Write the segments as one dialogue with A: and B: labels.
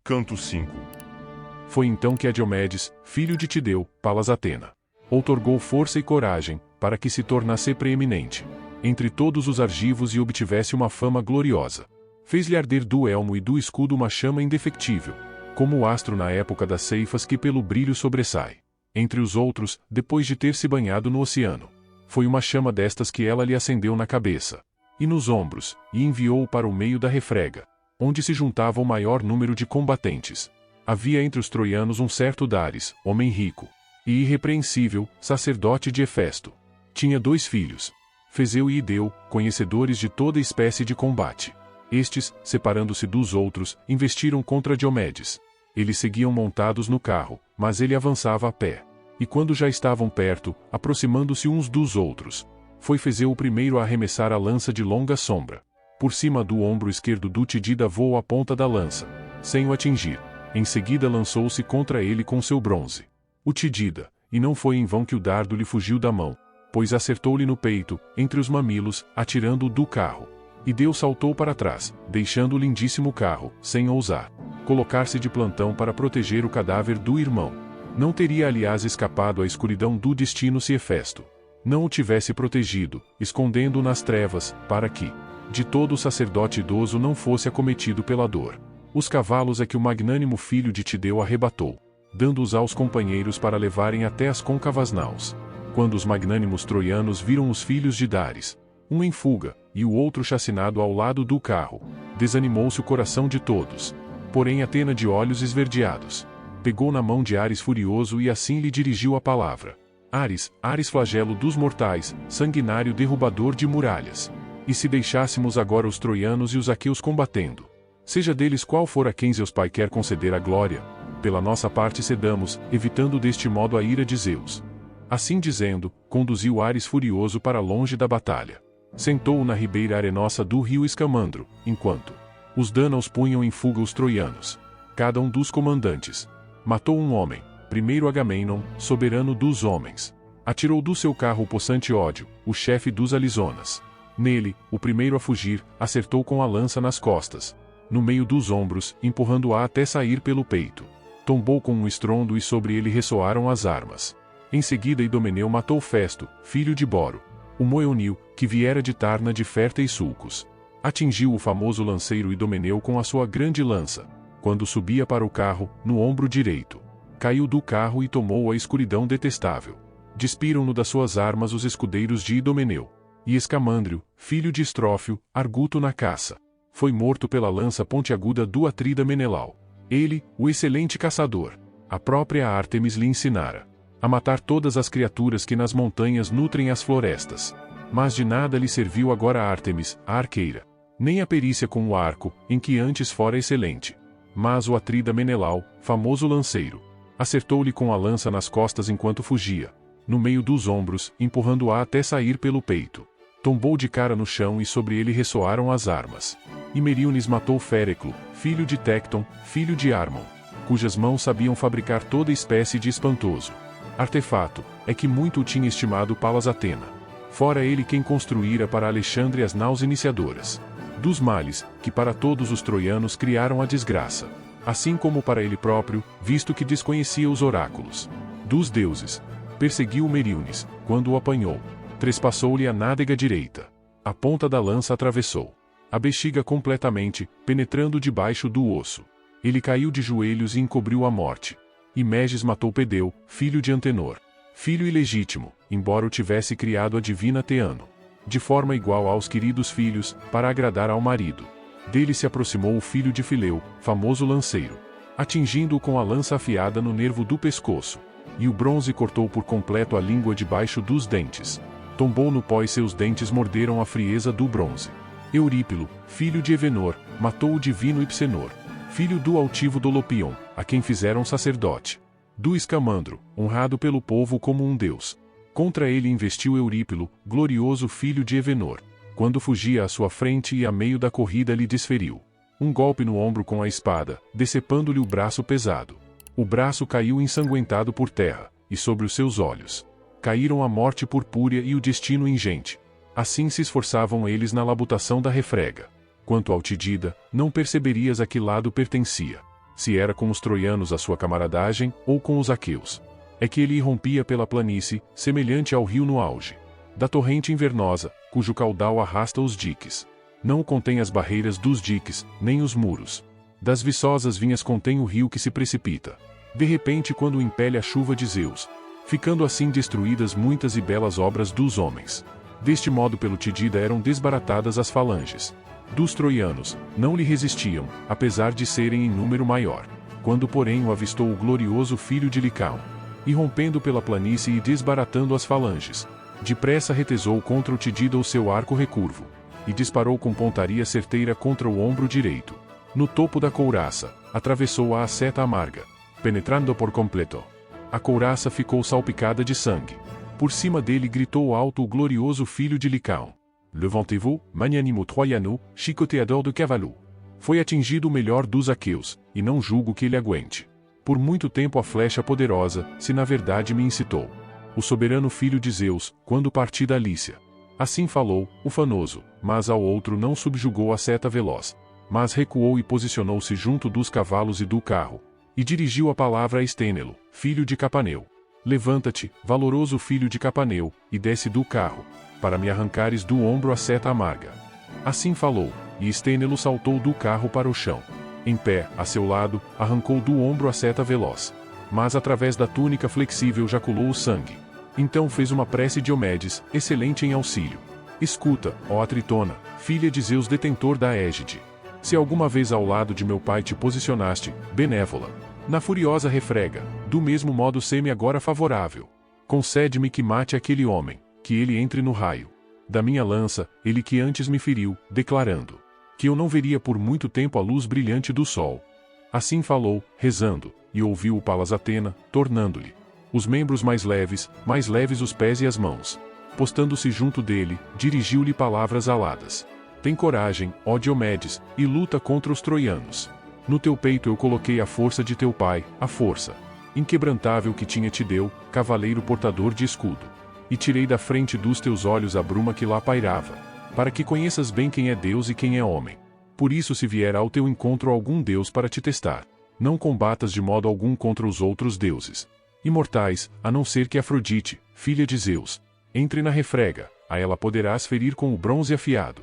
A: Canto 5.
B: Foi então que a Diomedes, filho de Tideu, Palas Atena, outorgou força e coragem, para que se tornasse preeminente entre todos os argivos e obtivesse uma fama gloriosa. Fez-lhe arder do elmo e do escudo uma chama indefectível, como o astro na época das ceifas que pelo brilho sobressai. Entre os outros, depois de ter se banhado no oceano, foi uma chama destas que ela lhe acendeu na cabeça e nos ombros, e enviou-o para o meio da refrega, onde se juntava o maior número de combatentes. Havia entre os troianos um certo Dares, homem rico e irrepreensível, sacerdote de Hefesto. Tinha 2 filhos, Feseu e Ideu, conhecedores de toda espécie de combate. Estes, separando-se dos outros, investiram contra Diomedes. Eles seguiam montados no carro, mas ele avançava a pé. E quando já estavam perto, aproximando-se uns dos outros, foi Feseu o primeiro a arremessar a lança de longa sombra. Por cima do ombro esquerdo do Tidida voou a ponta da lança, sem o atingir. Em seguida lançou-se contra ele com seu bronze. O Tidida, e não foi em vão que o dardo lhe fugiu da mão, pois acertou-lhe no peito, entre os mamilos, atirando-o do carro. E Deus saltou para trás, deixando o lindíssimo carro, sem ousar colocar-se de plantão para proteger o cadáver do irmão. Não teria aliás escapado à escuridão do destino se Hefesto não o tivesse protegido, escondendo-o nas trevas, para que, de todo o sacerdote idoso não fosse acometido pela dor. Os cavalos é que o magnânimo filho de Tideu arrebatou, dando-os aos companheiros para levarem até as côncavas naus. Quando os magnânimos troianos viram os filhos de Dares, um em fuga, e o outro chacinado ao lado do carro, desanimou-se o coração de todos. Porém Atena, de olhos esverdeados, pegou na mão de Ares furioso e assim lhe dirigiu a palavra. Ares, Ares flagelo dos mortais, sanguinário derrubador de muralhas. E se deixássemos agora os troianos e os aqueus combatendo, seja deles qual for a quem Zeus Pai quer conceder a glória, pela nossa parte cedamos, evitando deste modo a ira de Zeus. Assim dizendo, conduziu Ares furioso para longe da batalha. Sentou-o na ribeira arenosa do rio Escamandro, enquanto os dânaos punham em fuga os troianos. Cada um dos comandantes matou um homem. Primeiro Agamenon, soberano dos homens, atirou do seu carro o possante Ódio, o chefe dos Alizonas. Nele, o primeiro a fugir, acertou com a lança nas costas, no meio dos ombros, empurrando-a até sair pelo peito. Tombou com um estrondo e sobre ele ressoaram as armas. Em seguida Idomeneu matou Festo, filho de Boro, o Moeonil, que viera de Tarna de férteis sulcos. Atingiu o famoso lanceiro Idomeneu com a sua grande lança, quando subia para o carro, no ombro direito. Caiu do carro e tomou a escuridão detestável. Despiram-no das suas armas os escudeiros de Idomeneu. E Escamandrio, filho de Estrófio, arguto na caça, foi morto pela lança pontiaguda do Atrida Menelau. Ele, o excelente caçador, a própria Ártemis lhe ensinara a matar todas as criaturas que nas montanhas nutrem as florestas. Mas de nada lhe serviu agora a Ártemis, a arqueira, nem a perícia com o arco, em que antes fora excelente. Mas o Atrida Menelau, famoso lanceiro, acertou-lhe com a lança nas costas enquanto fugia, no meio dos ombros, empurrando-a até sair pelo peito. Tombou de cara no chão e sobre ele ressoaram as armas. E Meríones matou Féreclo, filho de Tecton, filho de Armon, cujas mãos sabiam fabricar toda espécie de espantoso artefato, é que muito o tinha estimado Palas Atena. Fora ele quem construíra para Alexandre as naus iniciadoras dos males, que para todos os troianos criaram a desgraça, assim como para ele próprio, visto que desconhecia os oráculos dos deuses. Perseguiu Meríones, quando o apanhou, trespassou-lhe a nádega direita. A ponta da lança atravessou a bexiga completamente, penetrando debaixo do osso. Ele caiu de joelhos e encobriu a morte. E Meges matou Pedeu, filho de Antenor, filho ilegítimo, embora o tivesse criado a divina Teano, de forma igual aos queridos filhos, para agradar ao marido. Dele se aproximou o filho de Fileu, famoso lanceiro, atingindo-o com a lança afiada no nervo do pescoço. E o bronze cortou por completo a língua debaixo dos dentes. Tombou no pó e seus dentes morderam a frieza do bronze. Eurípilo, filho de Evenor, matou o divino Ipsenor, filho do altivo Dolopion, a quem fizeram sacerdote do Escamandro, honrado pelo povo como um deus. Contra ele investiu Eurípilo, glorioso filho de Evenor. Quando fugia à sua frente e a meio da corrida lhe desferiu um golpe no ombro com a espada, decepando-lhe o braço pesado. O braço caiu ensanguentado por terra, e sobre os seus olhos caíram a morte purpúrea e o destino ingente. Assim se esforçavam eles na labutação da refrega. Quanto ao Tidida, não perceberias a que lado pertencia. se era com os troianos a sua camaradagem, ou com os aqueus. É que ele irrompia pela planície, semelhante ao rio no auge da torrente invernosa, cujo caudal arrasta os diques. Não o contém as barreiras dos diques, nem os muros. Das viçosas vinhas contém o rio que se precipita. De repente, quando impele a chuva de Zeus, ficando assim destruídas muitas e belas obras dos homens. Deste modo pelo Tidida eram desbaratadas as falanges dos troianos, não lhe resistiam, apesar de serem em número maior. Quando porém o avistou o glorioso filho de Licaon, irrompendo pela planície e desbaratando as falanges, depressa retesou contra o Tidida o seu arco recurvo, e disparou com pontaria certeira contra o ombro direito. No topo da couraça, atravessou-a a seta amarga, penetrando por completo. A couraça ficou salpicada de sangue. Por cima dele gritou alto o glorioso filho de Licaon: Levantez-vous, magnanimo troiano, chicoteador de cavalo. Foi atingido o melhor dos aqueus, e não julgo que ele aguente por muito tempo a flecha poderosa, se na verdade me incitou o soberano filho de Zeus, quando parti da Lícia. Assim falou, ufanoso, mas ao outro não subjugou a seta veloz, mas recuou e posicionou-se junto dos cavalos e do carro, e dirigiu a palavra a Estênelo, filho de Capaneu: Levanta-te, valoroso filho de Capaneu, e desce do carro, para me arrancares do ombro a seta amarga. Assim falou, e Estênelo saltou do carro para o chão. Em pé, a seu lado, arrancou do ombro a seta veloz, mas através da túnica flexível jaculou o sangue. Então fez uma prece Diomedes, excelente em auxílio: Escuta, ó Atritona, filha de Zeus detentor da égide. Se alguma vez ao lado de meu pai te posicionaste, benévola, na furiosa refrega, do mesmo modo sê-me agora favorável. Concede-me que mate aquele homem, que ele entre no raio da minha lança, ele que antes me feriu, declarando que eu não veria por muito tempo a luz brilhante do sol. Assim falou, rezando, e ouviu o Palas Atena, tornando-lhe os membros mais leves os pés e as mãos. Postando-se junto dele, dirigiu-lhe palavras aladas: Tem coragem, ó Diomedes, e luta contra os troianos. No teu peito eu coloquei a força de teu pai, a força inquebrantável que tinha Tideu, cavaleiro portador de escudo. E tirei da frente dos teus olhos a bruma que lá pairava, para que conheças bem quem é Deus e quem é homem. Por isso, se vier ao teu encontro algum deus para te testar, não combatas de modo algum contra os outros deuses imortais, a não ser que Afrodite, filha de Zeus, entre na refrega, a ela poderás ferir com o bronze afiado.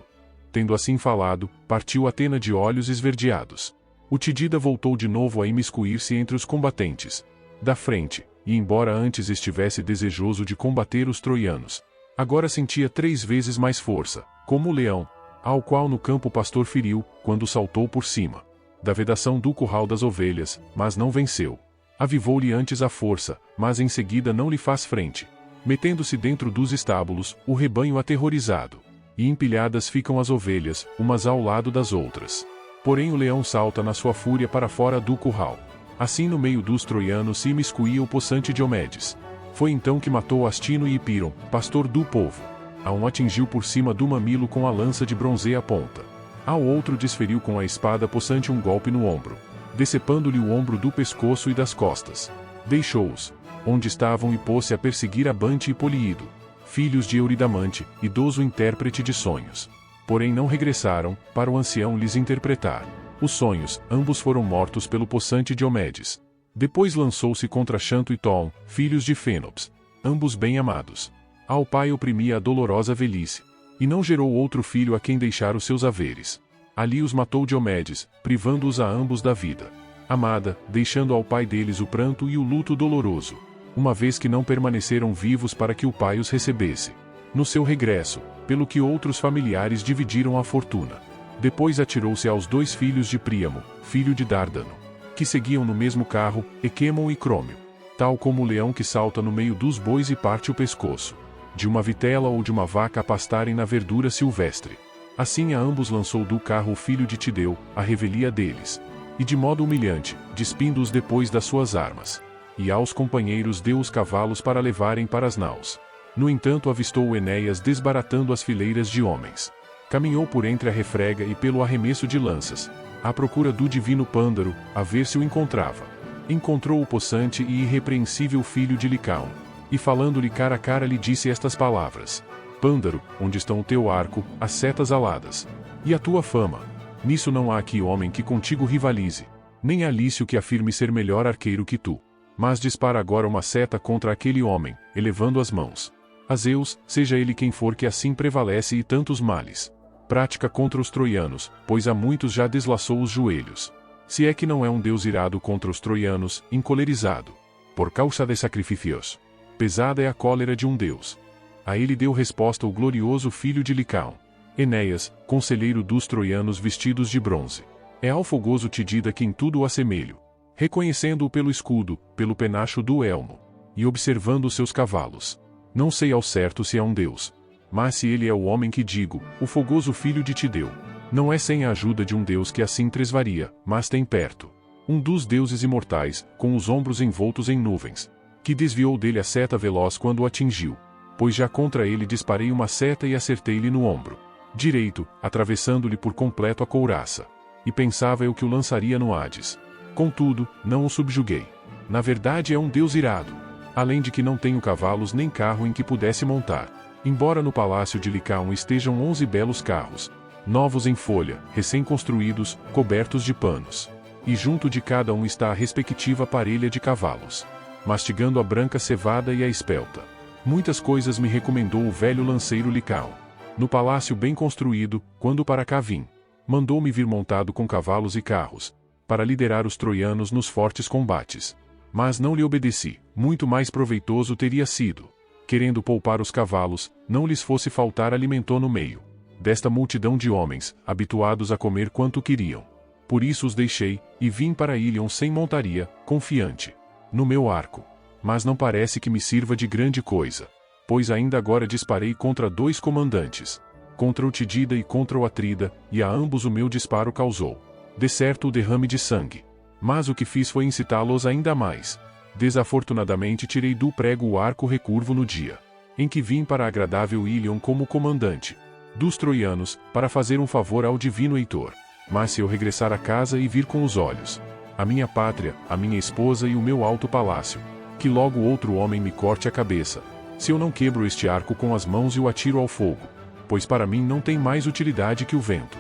B: Tendo assim falado, partiu Atena de olhos esverdeados. O Tidida voltou de novo a imiscuir-se entre os combatentes da frente, e embora antes estivesse desejoso de combater os troianos, agora sentia 3 vezes mais força, como o leão, ao qual no campo o pastor feriu, quando saltou por cima da vedação do curral das ovelhas, mas não venceu. Avivou-lhe antes a força, mas em seguida não lhe faz frente. Metendo-se dentro dos estábulos, o rebanho aterrorizado, e empilhadas ficam as ovelhas, umas ao lado das outras. Porém o leão salta na sua fúria para fora do curral. Assim no meio dos troianos se imiscuía o possante Diomedes. Foi então que matou Astino e Hipiron, pastor do povo. A um atingiu por cima do mamilo com a lança de bronze à ponta. Ao outro desferiu com a espada possante um golpe no ombro, decepando-lhe o ombro do pescoço e das costas. Deixou-os onde estavam e pôs-se a perseguir Abante e Poliído, filhos de Euridamante, idoso intérprete de sonhos. Porém não regressaram, para o ancião lhes interpretar os sonhos. Ambos foram mortos pelo possante Diomedes. Depois lançou-se contra Xanto e Tom, filhos de Fênops, ambos bem amados. Ao pai oprimia a dolorosa velhice, e não gerou outro filho a quem deixar os seus haveres. Ali os matou Diomedes, privando-os a ambos da vida amada, deixando ao pai deles o pranto e o luto doloroso, uma vez que não permaneceram vivos para que o pai os recebesse no seu regresso, pelo que outros familiares dividiram a fortuna. Depois atirou-se aos 2 filhos de Príamo, filho de Dárdano, que seguiam no mesmo carro, Equemon e Crômio, tal como o leão que salta no meio dos bois e parte o pescoço de uma vitela ou de uma vaca a pastarem na verdura silvestre. Assim a ambos lançou do carro o filho de Tideu, a revelia deles, e de modo humilhante, despindo-os depois das suas armas. E aos companheiros deu os cavalos para levarem para as naus. No entanto avistou Enéas desbaratando as fileiras de homens. Caminhou por entre a refrega e pelo arremesso de lanças, à procura do divino Pândaro, a ver se o encontrava. Encontrou o possante e irrepreensível filho de Licaon, e falando-lhe cara a cara lhe disse estas palavras: Pândaro, onde estão o teu arco, as setas aladas, e a tua fama? Nisso não há aqui homem que contigo rivalize. Nem há lício que afirme ser melhor arqueiro que tu. Mas dispara agora uma seta contra aquele homem, elevando as mãos. A Zeus, seja ele quem for que assim prevalece e tantos males. Prática contra os troianos, pois a muitos já deslaçou os joelhos. Se é que não é um deus irado contra os troianos, encolerizado. Por causa de sacrifícios. Pesada é a cólera de um deus. A ele deu resposta o glorioso filho de Licaon. Enéas, conselheiro dos troianos vestidos de bronze. É ao fogoso Tidida quem tudo o assemelho. Reconhecendo-o pelo escudo, pelo penacho do elmo. E observando os seus cavalos. Não sei ao certo se é um deus. Mas se ele é o homem que digo, o fogoso filho de Tideu. Não é sem a ajuda de um deus que assim tresvaria, mas tem perto. Um dos deuses imortais, com os ombros envoltos em nuvens. Que desviou dele a seta veloz quando o atingiu. Pois já contra ele disparei uma seta e acertei-lhe no ombro direito, atravessando-lhe por completo a couraça. E pensava eu que o lançaria no Hades. Contudo, não o subjuguei. Na verdade é um deus irado. Além de que não tenho cavalos nem carro em que pudesse montar. Embora no palácio de Licaon estejam 11 belos carros, novos em folha, recém-construídos, cobertos de panos. E junto de cada um está a respectiva parelha de cavalos. Mastigando a branca cevada e a espelta. Muitas coisas me recomendou o velho lanceiro Licaon. No palácio bem construído, quando para cá vim, mandou-me vir montado com cavalos e carros, para liderar os troianos nos fortes combates. Mas não lhe obedeci, muito mais proveitoso teria sido. Querendo poupar os cavalos, não lhes fosse faltar alimento no meio desta multidão de homens, habituados a comer quanto queriam. Por isso os deixei, e vim para Ilion sem montaria, confiante no meu arco. Mas não parece que me sirva de grande coisa. Pois ainda agora disparei contra 2 comandantes. Contra o Tidida e contra o Atrida, e a ambos o meu disparo causou, de certo, o derrame de sangue. Mas o que fiz foi incitá-los ainda mais. Desafortunadamente tirei do prego o arco recurvo no dia em que vim para a agradável Ilion como comandante dos troianos, para fazer um favor ao divino Heitor. Mas se eu regressar a casa e vir com os olhos a minha pátria, a minha esposa e o meu alto palácio, que logo outro homem me corte a cabeça, se eu não quebro este arco com as mãos e o atiro ao fogo, pois para mim não tem mais utilidade que o vento.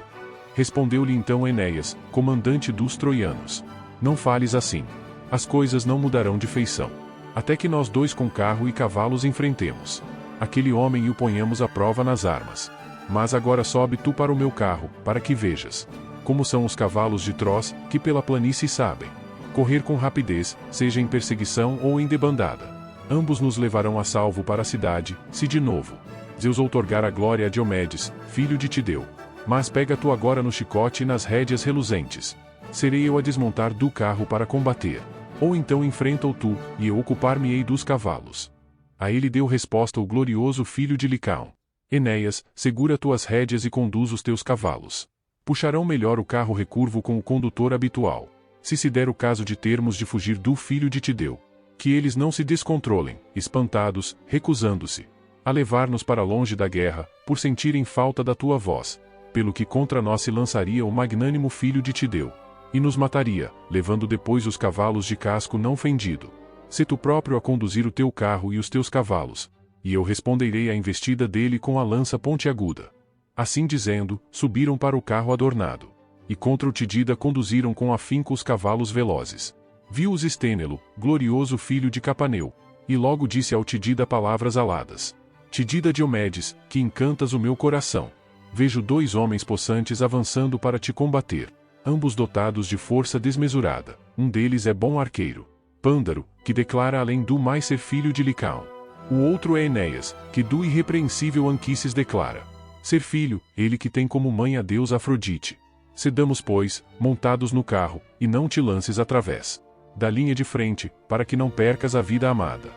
B: Respondeu-lhe então Enéas, comandante dos troianos. Não fales assim. As coisas não mudarão de feição. Até que nós 2 com carro e cavalos enfrentemos aquele homem e o ponhamos à prova nas armas. Mas agora sobe tu para o meu carro, para que vejas como são os cavalos de Troz, que pela planície sabem correr com rapidez, seja em perseguição ou em debandada. Ambos nos levarão a salvo para a cidade, se de novo Zeus outorgar a glória a Diomedes, filho de Tideu. Mas pega tu agora no chicote e nas rédeas reluzentes. Serei eu a desmontar do carro para combater. Ou então enfrenta-o tu, e eu ocupar-me-ei dos cavalos. A ele deu resposta o glorioso filho de Licaon. Enéas, segura tuas rédeas e conduz os teus cavalos. Puxarão melhor o carro recurvo com o condutor habitual. Se der o caso de termos de fugir do filho de Tideu, que eles não se descontrolem, espantados, recusando-se a levar-nos para longe da guerra, por sentirem falta da tua voz, pelo que contra nós se lançaria o magnânimo filho de Tideu, e nos mataria, levando depois os cavalos de casco não fendido. Se tu próprio a conduzir o teu carro e os teus cavalos, e eu responderei à investida dele com a lança pontiaguda. Assim dizendo, subiram para o carro adornado, e contra o Tidida conduziram com afinco os cavalos velozes. Viu-os Estênelo, glorioso filho de Capaneu, e logo disse ao Tidida palavras aladas. Tidida Diomedes, que encantas o meu coração. Vejo 2 homens possantes avançando para te combater, ambos dotados de força desmesurada. Um deles é bom arqueiro, Pândaro, que declara além do mais ser filho de Licaon. O outro é Enéas, que do irrepreensível Anquises declara ser filho, ele que tem como mãe a deusa Afrodite. Cedamos, pois, montados no carro, e não te lances através da linha de frente, para que não percas a vida amada.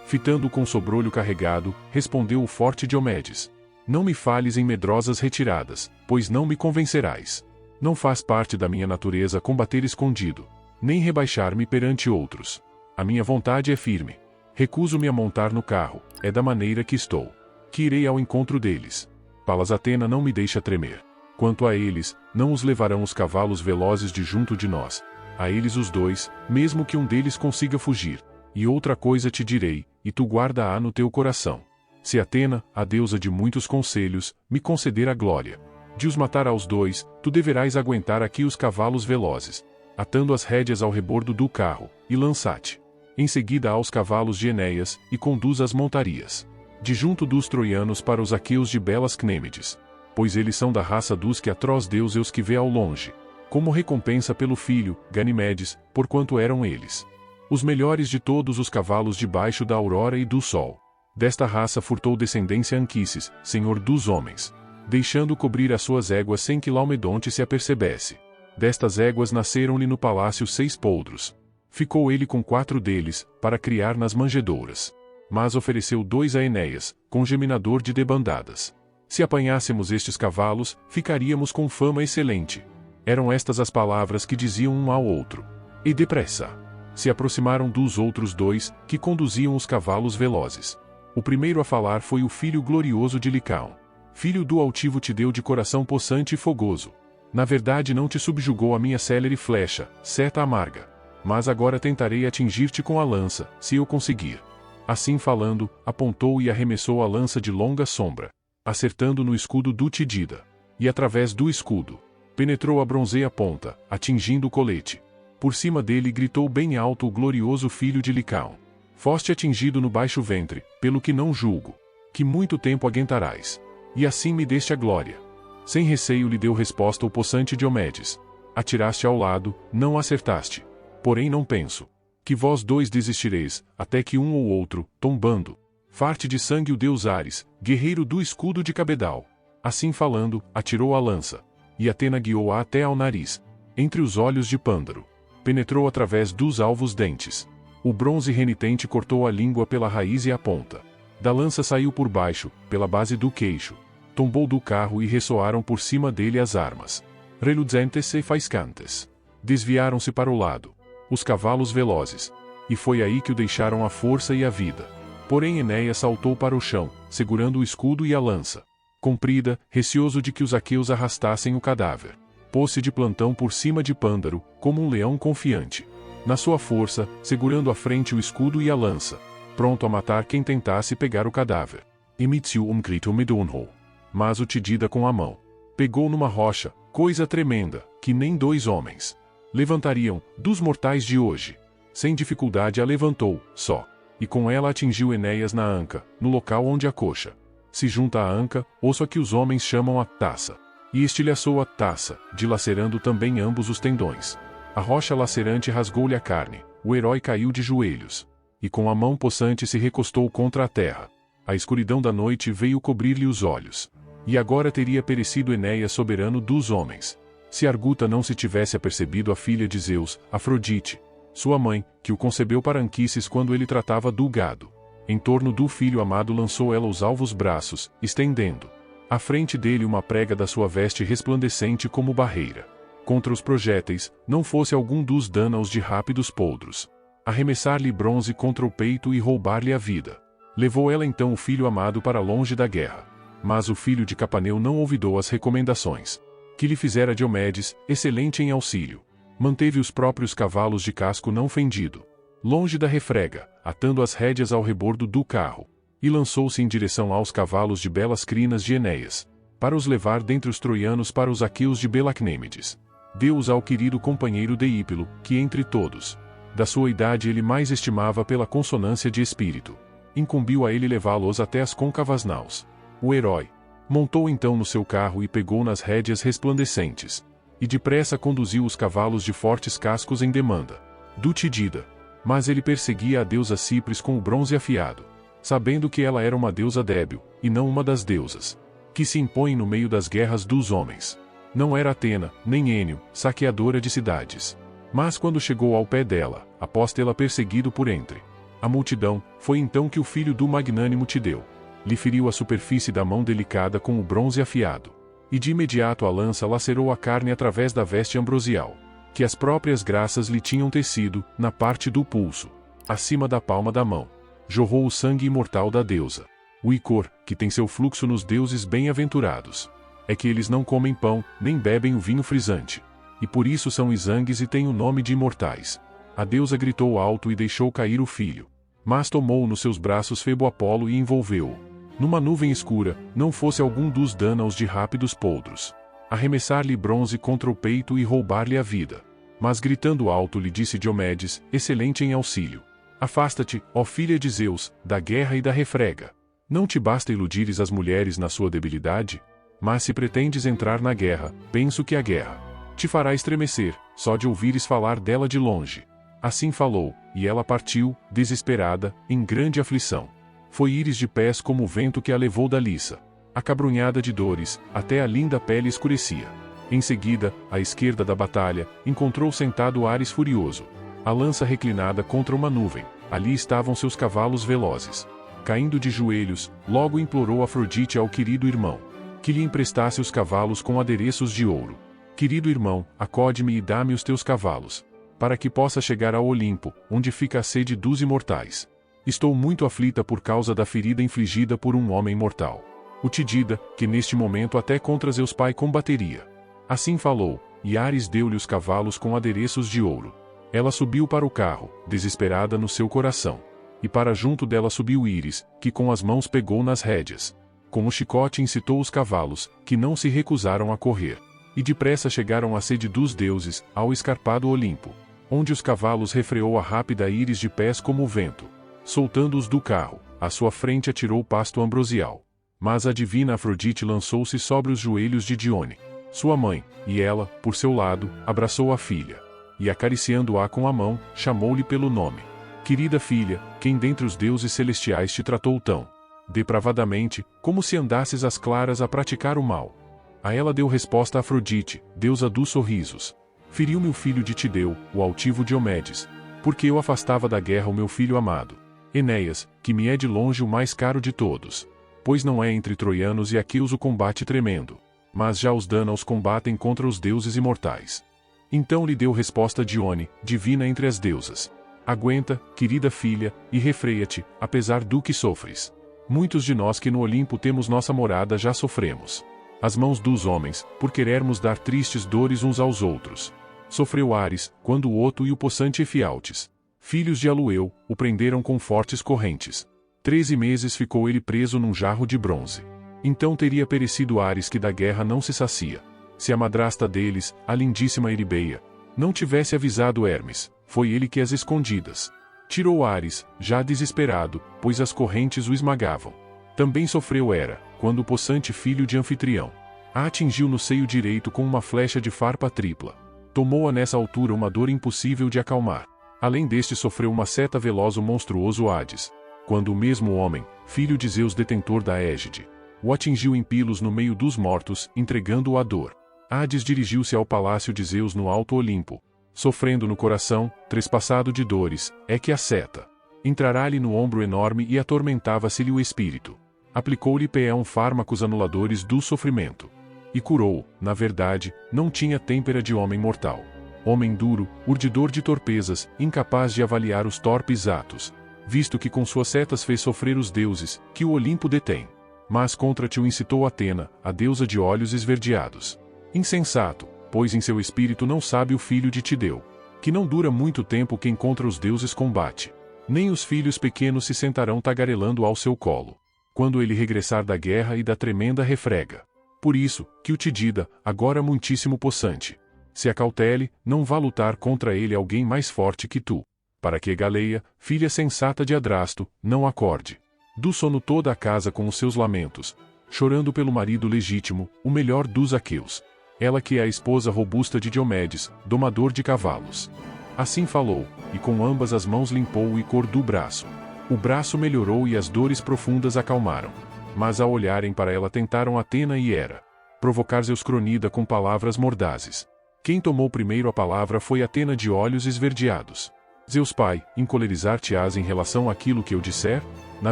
B: Fitando com sobrolho carregado, respondeu o forte Diomedes. Não me fales em medrosas retiradas, pois não me convencerás. Não faz parte da minha natureza combater escondido, nem rebaixar-me perante outros. A minha vontade é firme. Recuso-me a montar no carro, é da maneira que estou. Que irei ao encontro deles. Palas Atena não me deixa tremer. Quanto a eles, não os levarão os cavalos velozes de junto de nós. A eles os 2, mesmo que um deles consiga fugir. E outra coisa te direi, e tu guarda-a no teu coração. Se Atena, a deusa de muitos conselhos, me conceder a glória de os matar aos 2, tu deverás aguentar aqui os cavalos velozes. atando as rédeas ao rebordo do carro, e lançate. Em seguida aos cavalos de Enéas, e conduz as montarias. De junto dos troianos para os aqueus de belas Cnêmides. Pois eles são da raça dos que atroz Deus e os que vê ao longe. Como recompensa pelo filho, Ganimedes, porquanto eram eles os melhores de todos os cavalos debaixo da aurora e do sol. Desta raça furtou descendência Anquises, senhor dos homens, deixando cobrir as suas éguas sem que Laomedonte se apercebesse. Destas éguas nasceram-lhe no palácio 6 poldros. Ficou ele com 4 deles, para criar nas manjedouras. Mas ofereceu 2 a Enéas, congeminador de debandadas. Se apanhássemos estes cavalos, ficaríamos com fama excelente. Eram estas as palavras que diziam um ao outro. E depressa se aproximaram dos outros 2, que conduziam os cavalos velozes. O primeiro a falar foi o filho glorioso de Licaon. Filho do altivo Tideu de coração possante e fogoso. Na verdade não te subjugou a minha célere flecha, seta amarga. Mas agora tentarei atingir-te com a lança, se eu conseguir. Assim falando, apontou e arremessou a lança de longa sombra, acertando no escudo do Tidida. E através do escudo, penetrou a bronzeia ponta, atingindo o colete. Por cima dele gritou bem alto o glorioso filho de Licaon. Foste atingido no baixo ventre, pelo que não julgo, que muito tempo aguentarás. E assim me deste a glória. Sem receio lhe deu resposta o possante Diomedes. Atiraste ao lado, não acertaste. Porém não penso que vós 2 desistireis, até que um ou outro, tombando, farte de sangue o deus Ares, guerreiro do escudo de cabedal. Assim falando, atirou a lança. E Atena guiou-a até ao nariz, entre os olhos de Pândaro. Penetrou através dos alvos dentes. O bronze renitente cortou a língua pela raiz e a ponta. Da lança saiu por baixo, pela base do queixo. Tombou do carro e ressoaram por cima dele as armas. Reluzentes e faiscantes. Desviaram-se para o lado os cavalos velozes. E foi aí que o deixaram a força e a vida. Porém Enéas saltou para o chão, segurando o escudo e a lança comprida, receoso de que os aqueus arrastassem o cadáver. Pôs-se de plantão por cima de Pândaro, como um leão confiante. Na sua força, segurando à frente o escudo e a lança, pronto a matar quem tentasse pegar o cadáver. Emitiu um grito medonho. Mas o Tidida com a mão pegou numa rocha, coisa tremenda, que nem 2 homens levantariam, dos mortais de hoje. Sem dificuldade a levantou, só. E com ela atingiu Enéas na anca, no local onde a coxa se junta à anca, osso a que os homens chamam a taça. E estilhaçou a taça, dilacerando também ambos os tendões. A rocha lacerante rasgou-lhe a carne, o herói caiu de joelhos. E com a mão possante se recostou contra a terra. A escuridão da noite veio cobrir-lhe os olhos. E agora teria perecido Enéas soberano dos homens, se Arguta não se tivesse apercebido a filha de Zeus, Afrodite, sua mãe, que o concebeu para Anquises quando ele tratava do gado. Em torno do filho amado lançou ela os alvos braços, estendendo à frente dele uma prega da sua veste resplandecente como barreira. Contra os projéteis, não fosse algum dos dânaos de rápidos poldros. Arremessar-lhe bronze contra o peito e roubar-lhe a vida. Levou ela então o filho amado para longe da guerra. Mas o filho de Capaneu não ouvidou as recomendações que lhe fizera Diomedes, excelente em auxílio. Manteve os próprios cavalos de casco não fendido longe da refrega, atando as rédeas ao rebordo do carro, e lançou-se em direção aos cavalos de belas crinas de Enéas, para os levar dentre os troianos para os aqueus de Belacnêmides. Deu-os ao querido companheiro Deípilo, que entre todos, da sua idade ele mais estimava pela consonância de espírito. Incumbiu a ele levá-los até as côncavas naus. O herói montou então no seu carro e pegou nas rédeas resplandecentes, e depressa conduziu os cavalos de fortes cascos em demanda do Tidida. Mas ele perseguia a deusa Cipres com o bronze afiado, sabendo que ela era uma deusa débil, e não uma das deusas que se impõem no meio das guerras dos homens. Não era Atena, nem Ênio, saqueadora de cidades. Mas quando chegou ao pé dela, após tê-la perseguido por entre a multidão, foi então que o filho do magnânimo Tideu lhe feriu a superfície da mão delicada com o bronze afiado. E de imediato a lança lacerou a carne através da veste ambrosial, que as próprias graças lhe tinham tecido, na parte do pulso, acima da palma da mão. Jorrou o sangue imortal da deusa. O icor, que tem seu fluxo nos deuses bem-aventurados, é que eles não comem pão, nem bebem o vinho frisante. E por isso são exangues e têm o nome de imortais. A deusa gritou alto e deixou cair o filho. Mas tomou nos seus braços Febo Apolo e envolveu-o numa nuvem escura, não fosse algum dos dânaos de rápidos poldros arremessar-lhe bronze contra o peito e roubar-lhe a vida. Mas gritando alto lhe disse Diomedes, excelente em auxílio: afasta-te, ó filha de Zeus, da guerra e da refrega. Não te basta iludires as mulheres na sua debilidade? Mas se pretendes entrar na guerra, penso que a guerra te fará estremecer, só de ouvires falar dela de longe. Assim falou, e ela partiu, desesperada, em grande aflição. Foi Íris de pés como o vento que a levou da liça, acabrunhada de dores, até a linda pele escurecia. Em seguida, à esquerda da batalha, encontrou sentado Ares furioso, a lança reclinada contra uma nuvem. Ali estavam seus cavalos velozes. Caindo de joelhos, logo implorou Afrodite ao querido irmão que lhe emprestasse os cavalos com adereços de ouro. Querido irmão, acode-me e dá-me os teus cavalos, para que possa chegar ao Olimpo, onde fica a sede dos imortais. Estou muito aflita por causa da ferida infligida por um homem mortal, o Tidida, que neste momento até contra Zeus pai combateria. Assim falou, e Ares deu-lhe os cavalos com adereços de ouro. Ela subiu para o carro, desesperada no seu coração. E para junto dela subiu Íris, que com as mãos pegou nas rédeas. Com o chicote incitou os cavalos, que não se recusaram a correr. E depressa chegaram à sede dos deuses, ao escarpado Olimpo, onde os cavalos refreou a rápida Íris de pés como o vento. Soltando-os do carro, à sua frente atirou o pasto ambrosial. Mas a divina Afrodite lançou-se sobre os joelhos de Dione, sua mãe, e ela, por seu lado, abraçou a filha. E acariciando-a com a mão, chamou-lhe pelo nome. Querida filha, quem dentre os deuses celestiais te tratou tão depravadamente, como se andasses às claras a praticar o mal? A ela deu resposta Afrodite, deusa dos sorrisos. Feriu-me o filho de Tideu, o altivo Diomedes, porque eu afastava da guerra o meu filho amado, Enéas, que me é de longe o mais caro de todos. Pois não é entre troianos e aqueus o combate tremendo, mas já os dânaos combatem contra os deuses imortais. Então lhe deu resposta Dione, divina entre as deusas. Aguenta, querida filha, e refreia-te, apesar do que sofres. Muitos de nós que no Olimpo temos nossa morada já sofremos as mãos dos homens, por querermos dar tristes dores uns aos outros. Sofreu Ares, quando o Oto e o possante Efialtes, filhos de Alueu, o prenderam com fortes correntes. 13 meses ficou ele preso num jarro de bronze. Então teria perecido Ares que da guerra não se sacia, se a madrasta deles, a lindíssima Eribeia, não tivesse avisado Hermes. Foi ele que as escondidas tirou Ares, já desesperado, pois as correntes o esmagavam. Também sofreu Hera, quando o possante filho de Anfitrião a atingiu no seio direito com uma flecha de farpa tripla. Tomou-a nessa altura uma dor impossível de acalmar. Além deste sofreu uma seta veloz o monstruoso Hades, quando o mesmo homem, filho de Zeus detentor da égide, o atingiu em Pilos no meio dos mortos, entregando-o à dor. Hades dirigiu-se ao palácio de Zeus no alto Olimpo, sofrendo no coração, trespassado de dores, é que a seta entrará-lhe no ombro enorme e atormentava-se-lhe o espírito. Aplicou-lhe fármacos anuladores do sofrimento. E curou-o, na verdade, não tinha têmpera de homem mortal. Homem duro, urdidor de torpezas, incapaz de avaliar os torpes atos, visto que com suas setas fez sofrer os deuses, que o Olimpo detém. Mas contra ti o incitou Atena, a deusa de olhos esverdeados. Insensato, pois em seu espírito não sabe o filho de Tideu, que não dura muito tempo quem contra os deuses combate. Nem os filhos pequenos se sentarão tagarelando ao seu colo, quando ele regressar da guerra e da tremenda refrega. Por isso, que o Tidida, agora muitíssimo possante, se acautele, não vá lutar contra ele alguém mais forte que tu, para que Galeia, filha sensata de Adrasto, não acorde do sono toda a casa com os seus lamentos, chorando pelo marido legítimo, o melhor dos aqueus. Ela que é a esposa robusta de Diomedes, domador de cavalos. Assim falou, e com ambas as mãos limpou o icor do braço. O braço melhorou e as dores profundas acalmaram. Mas ao olharem para ela tentaram Atena e Hera provocar Zeus Cronida com palavras mordazes. Quem tomou primeiro a palavra foi Atena de olhos esverdeados. Zeus pai, encolerizar-te-ás em relação àquilo que eu disser? Na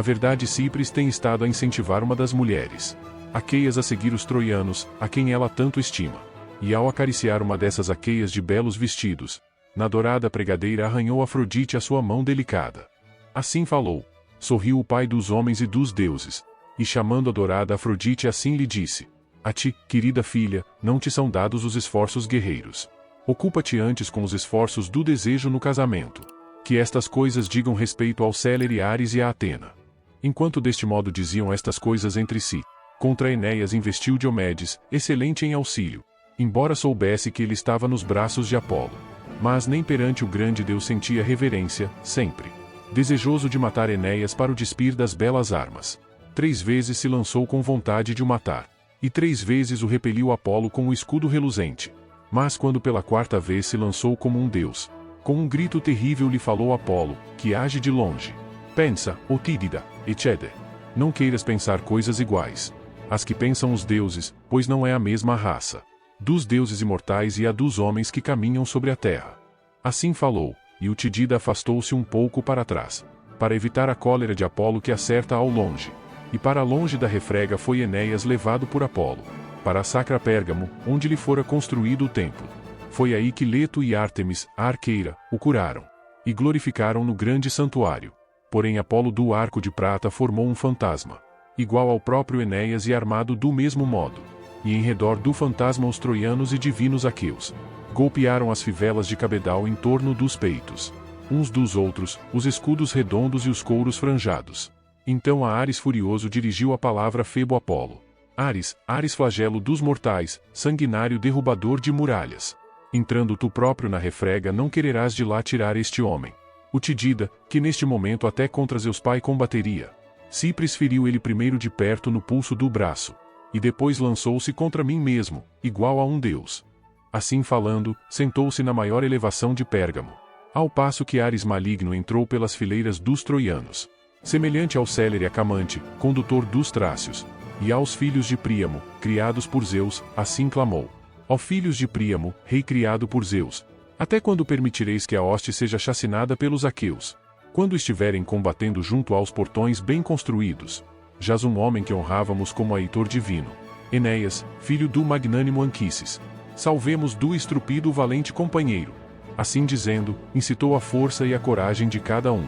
B: verdade Cipres tem estado a incentivar uma das mulheres aqueias a seguir os troianos, a quem ela tanto estima. E ao acariciar uma dessas aqueias de belos vestidos, na dourada pregadeira arranhou Afrodite a sua mão delicada. Assim falou. Sorriu o pai dos homens e dos deuses, e chamando a dourada Afrodite assim lhe disse: a ti, querida filha, não te são dados os esforços guerreiros. Ocupa-te antes com os esforços do desejo no casamento. Que estas coisas digam respeito ao célere Ares e a Atena. Enquanto deste modo diziam estas coisas entre si, contra Enéas investiu Diomedes, excelente em auxílio, embora soubesse que ele estava nos braços de Apolo. Mas nem perante o grande Deus sentia reverência, sempre. Desejoso de matar Enéas para o despir das belas armas. 3 vezes se lançou com vontade de o matar. E 3 vezes o repeliu Apolo com o escudo reluzente. Mas quando pela 4ª vez se lançou como um deus, com um grito terrível lhe falou Apolo, que age de longe. Pensa, ó Tídida, etc. Não queiras pensar coisas iguais. As que pensam os deuses, pois não é a mesma raça dos deuses imortais e a dos homens que caminham sobre a terra. Assim falou, e o Tídida afastou-se um pouco para trás, para evitar a cólera de Apolo que acerta ao longe. E para longe da refrega foi Enéas levado por Apolo, para a sacra Pérgamo, onde lhe fora construído o templo. Foi aí que Leto e Ártemis, a arqueira, o curaram, e glorificaram no grande santuário. Porém Apolo do arco de prata formou um fantasma, igual ao próprio Enéas e armado do mesmo modo. E em redor do fantasma os troianos e divinos aqueus golpearam as fivelas de cabedal em torno dos peitos, uns dos outros, os escudos redondos e os couros franjados. Então a Ares furioso dirigiu a palavra a Febo Apolo. Ares, Ares flagelo dos mortais, sanguinário derrubador de muralhas. Entrando tu próprio na refrega não quererás de lá tirar este homem. O Tídida, que neste momento até contra Zeus pai combateria. Cipres feriu ele primeiro de perto no pulso do braço, e depois lançou-se contra mim mesmo, igual a um deus. Assim falando, sentou-se na maior elevação de Pérgamo. Ao passo que Ares maligno entrou pelas fileiras dos troianos, semelhante ao célere Acamante, condutor dos Trácios, e aos filhos de Príamo, criados por Zeus, assim clamou. Ó filhos de Príamo, rei criado por Zeus, até quando permitireis que a hoste seja chacinada pelos aqueus? Quando estiverem combatendo junto aos portões bem construídos, jaz um homem que honrávamos como Heitor divino, Enéas, filho do magnânimo Anquises. Salvemos do estrupido o valente companheiro. Assim dizendo, incitou a força e a coragem de cada um.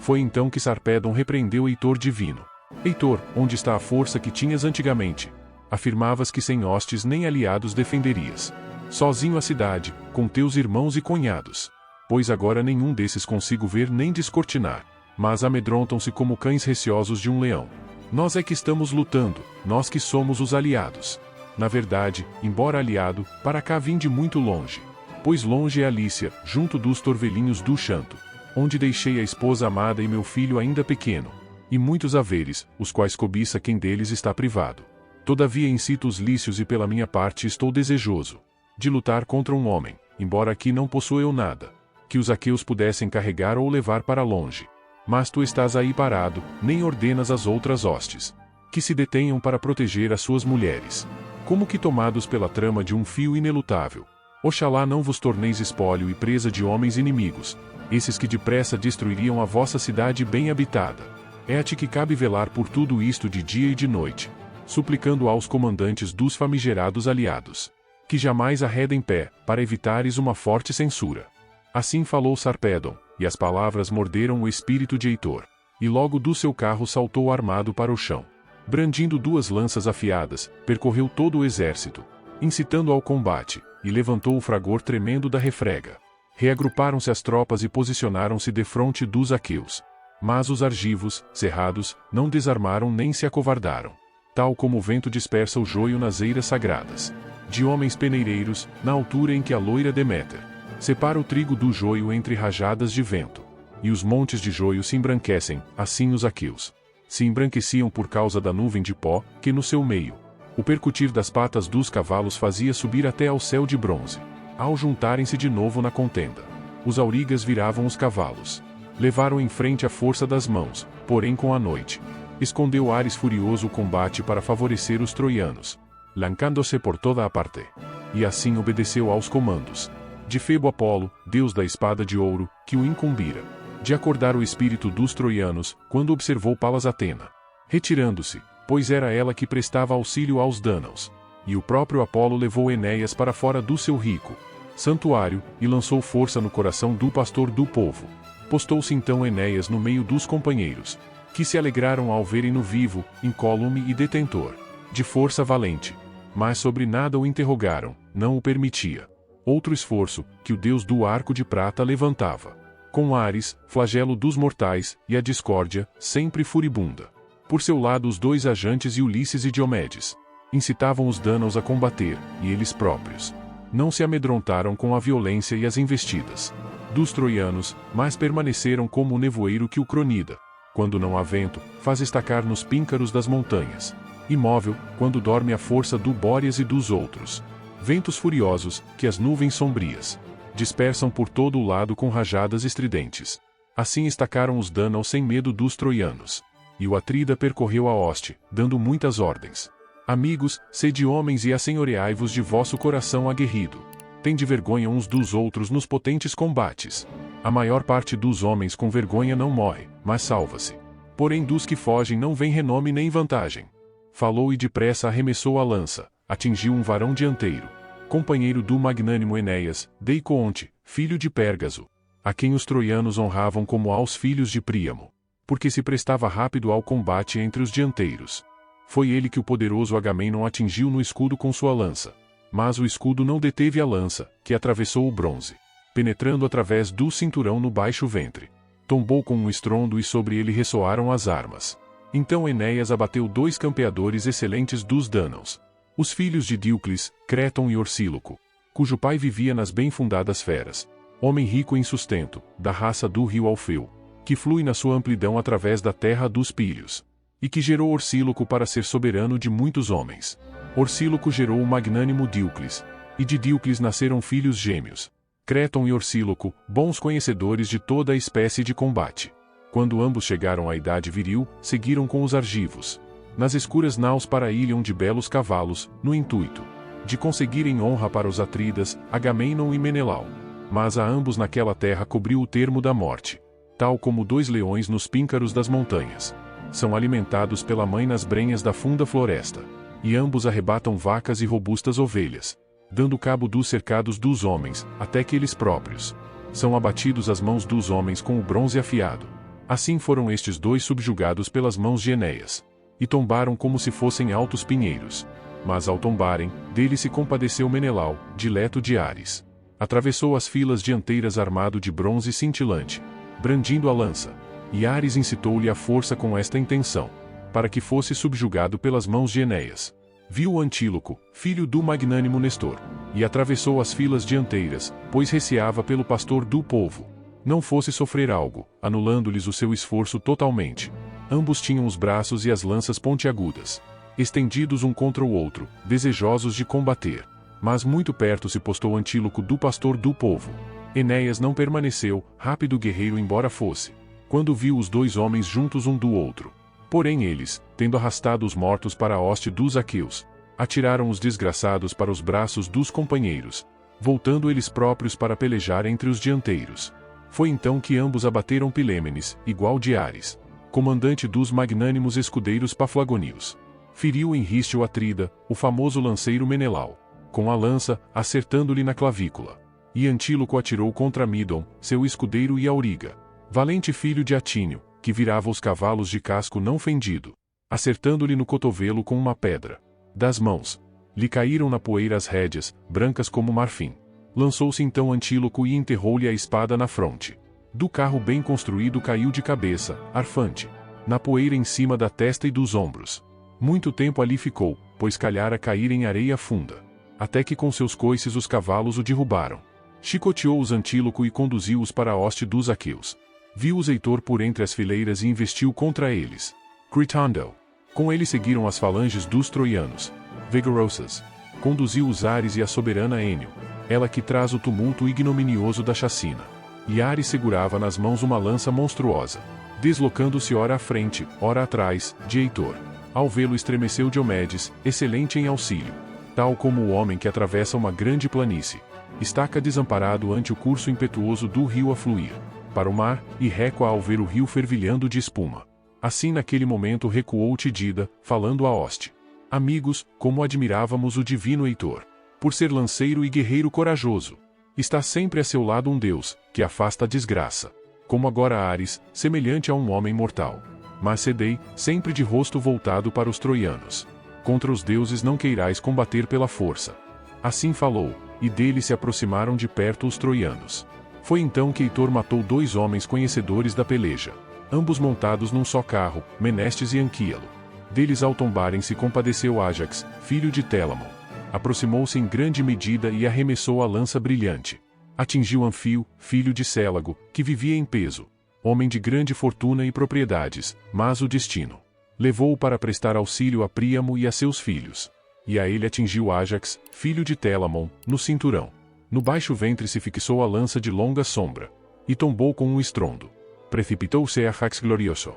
B: Foi então que Sarpedon repreendeu Heitor divino. Heitor, onde está a força que tinhas antigamente? Afirmavas que sem hostes nem aliados defenderias. Sozinho a cidade, com teus irmãos e cunhados. Pois agora nenhum desses consigo ver nem descortinar, mas amedrontam-se como cães receosos de um leão. Nós é que estamos lutando, nós que somos os aliados. Na verdade, embora aliado, para cá vim de muito longe. Pois longe é Alícia, junto dos torvelinhos do Xanto, onde deixei a esposa amada e meu filho ainda pequeno, e muitos haveres, os quais cobiça quem deles está privado. Todavia incito os lícios e pela minha parte estou desejoso de lutar contra um homem, embora aqui não possua eu nada, que os aqueus pudessem carregar ou levar para longe. Mas tu estás aí parado, nem ordenas às outras hostes que se detenham para proteger as suas mulheres, como que tomados pela trama de um fio inelutável. Oxalá não vos torneis espólio e presa de homens inimigos, esses que depressa destruiriam a vossa cidade bem habitada. É a ti que cabe velar por tudo isto de dia e de noite, suplicando aos comandantes dos famigerados aliados, que jamais arredem pé, para evitares uma forte censura. Assim falou Sarpedon, e as palavras morderam o espírito de Heitor, e logo do seu carro saltou armado para o chão. Brandindo 2 lanças afiadas, percorreu todo o exército, incitando ao combate, e levantou o fragor tremendo da refrega. Reagruparam-se as tropas e posicionaram-se defronte dos aqueus. Mas os argivos, cerrados, não desarmaram nem se acovardaram. Tal como o vento dispersa o joio nas eiras sagradas de homens peneireiros, na altura em que a loira Deméter separa o trigo do joio entre rajadas de vento, e os montes de joio se embranquecem, assim os aqueus se embranqueciam por causa da nuvem de pó, que no seu meio, o percutir das patas dos cavalos fazia subir até ao céu de bronze. Ao juntarem-se de novo na contenda, os aurigas viravam os cavalos. Levaram em frente a força das mãos, porém com a noite escondeu Ares furioso o combate para favorecer os troianos, lancando-se por toda a parte. E assim obedeceu aos comandos de Febo Apolo, deus da espada de ouro, que o incumbira de acordar o espírito dos troianos, quando observou Palas Atena retirando-se, pois era ela que prestava auxílio aos dânaos. E o próprio Apolo levou Enéas para fora do seu rico santuário, e lançou força no coração do pastor do povo. Postou-se então Enéas no meio dos companheiros, que se alegraram ao verem-no vivo, incólume e detentor de força valente. Mas sobre nada o interrogaram, não o permitia outro esforço, que o deus do arco de prata levantava. Com Ares, flagelo dos mortais, e a discórdia, sempre furibunda. Por seu lado os 2 ajantes e Ulisses e Diomedes incitavam os dânaos a combater, e eles próprios Não se amedrontaram com a violência e as investidas dos troianos, mas permaneceram como o nevoeiro que o Cronida, quando não há vento, faz estacar nos píncaros das montanhas. Imóvel, quando dorme a força do Bóreas e dos outros ventos furiosos, que as nuvens sombrias dispersam por todo o lado com rajadas estridentes. Assim estacaram os Dânaos sem medo dos troianos. E o Atrida percorreu a hoste, dando muitas ordens. Amigos, sede homens e assenhoreai-vos de vosso coração aguerrido. Tende vergonha uns dos outros nos potentes combates. A maior parte dos homens com vergonha não morre, mas salva-se. Porém dos que fogem não vem renome nem vantagem. Falou e depressa arremessou a lança, atingiu um varão dianteiro, companheiro do magnânimo Enéas, Deicoonte, filho de Pérgaso, a quem os troianos honravam como aos filhos de Príamo, porque se prestava rápido ao combate entre os dianteiros. Foi ele que o poderoso Agamemnon atingiu no escudo com sua lança. Mas o escudo não deteve a lança, que atravessou o bronze, penetrando através do cinturão no baixo ventre. Tombou com um estrondo e sobre ele ressoaram as armas. Então Enéas abateu 2 campeadores excelentes dos Dânaos, os filhos de Díocles, Créton e Orcíloco, cujo pai vivia nas bem fundadas feras, homem rico em sustento, da raça do rio Alfeu, que flui na sua amplidão através da terra dos Pílios, e que gerou Orcíloco para ser soberano de muitos homens. Orcíloco gerou o magnânimo Díocles, e de Díocles nasceram filhos gêmeos, Créton e Orcíloco, bons conhecedores de toda a espécie de combate. Quando ambos chegaram à idade viril, seguiram com os argivos nas escuras naus para Ílion de belos cavalos, no intuito de conseguirem honra para os Atridas, Agamemnon e Menelau. Mas a ambos naquela terra cobriu o termo da morte, tal como 2 leões nos píncaros das montanhas. São alimentados pela mãe nas brenhas da funda floresta, e ambos arrebatam vacas e robustas ovelhas, dando cabo dos cercados dos homens, até que eles próprios são abatidos às mãos dos homens com o bronze afiado. Assim foram estes 2 subjugados pelas mãos de Enéas, e tombaram como se fossem altos pinheiros. Mas ao tombarem, dele se compadeceu Menelau, dileto de Ares. Atravessou as filas dianteiras armado de bronze cintilante, brandindo a lança, e Ares incitou-lhe a força com esta intenção, para que fosse subjugado pelas mãos de Enéas. Viu Antíloco, filho do magnânimo Nestor, e atravessou as filas dianteiras, pois receava pelo pastor do povo não fosse sofrer algo, anulando-lhes o seu esforço totalmente. Ambos tinham os braços e as lanças pontiagudas, estendidos um contra o outro, desejosos de combater. Mas muito perto se postou Antíloco do pastor do povo. Enéas não permaneceu, rápido guerreiro embora fosse, quando viu os 2 homens juntos um do outro. Porém eles, tendo arrastado os mortos para a hoste dos aqueus, atiraram os desgraçados para os braços dos companheiros, voltando eles próprios para pelejar entre os dianteiros. Foi então que ambos abateram Pilêmenes, igual de Ares, comandante dos magnânimos escudeiros paflagonios. Feriu em riste o Atrida, o famoso lanceiro Menelau, com a lança, acertando-lhe na clavícula. E Antíloco atirou contra Midon, seu escudeiro e Auriga, valente filho de Atínio, que virava os cavalos de casco não fendido, acertando-lhe no cotovelo com uma pedra. Das mãos lhe caíram na poeira as rédeas, brancas como marfim. Lançou-se então Antíloco e enterrou-lhe a espada na fronte. Do carro bem construído caiu de cabeça, arfante, na poeira em cima da testa e dos ombros. Muito tempo ali ficou, pois calhara cair em areia funda, até que com seus coices os cavalos o derrubaram. Chicoteou-os Antíloco e conduziu-os para a hoste dos aqueus. Viu-os Heitor por entre as fileiras e investiu contra eles. Critandel. Com ele seguiram as falanges dos troianos. Vigorosas. Conduziu os Ares e a soberana Ênio, ela que traz o tumulto ignominioso da chacina. E Ares segurava nas mãos uma lança monstruosa, deslocando-se ora à frente, ora atrás, de Heitor. Ao vê-lo estremeceu Diomedes, excelente em auxílio, tal como o homem que atravessa uma grande planície, estaca desamparado ante o curso impetuoso do rio a fluir para o mar, e recua ao ver o rio fervilhando de espuma. Assim naquele momento recuou Tidida, falando a hoste. Amigos, como admirávamos o divino Heitor, por ser lanceiro e guerreiro corajoso. Está sempre a seu lado um Deus, que afasta a desgraça. Como agora Ares, semelhante a um homem mortal. Mas cedei, sempre de rosto voltado para os troianos. Contra os deuses não queirais combater pela força. Assim falou, e dele se aproximaram de perto os troianos. Foi então que Heitor matou 2 homens conhecedores da peleja, ambos montados num só carro, Menestes e Anquíalo. Deles ao tombarem se compadeceu Ájax, filho de Télamon. Aproximou-se em grande medida e arremessou a lança brilhante. Atingiu Anfio, filho de Sélago, que vivia em Peso, homem de grande fortuna e propriedades, mas o destino levou-o para prestar auxílio a Príamo e a seus filhos. E a ele atingiu Ájax, filho de Telamon, no cinturão. No baixo ventre se fixou a lança de longa sombra, e tombou com um estrondo. Precipitou-se a Ajax glorioso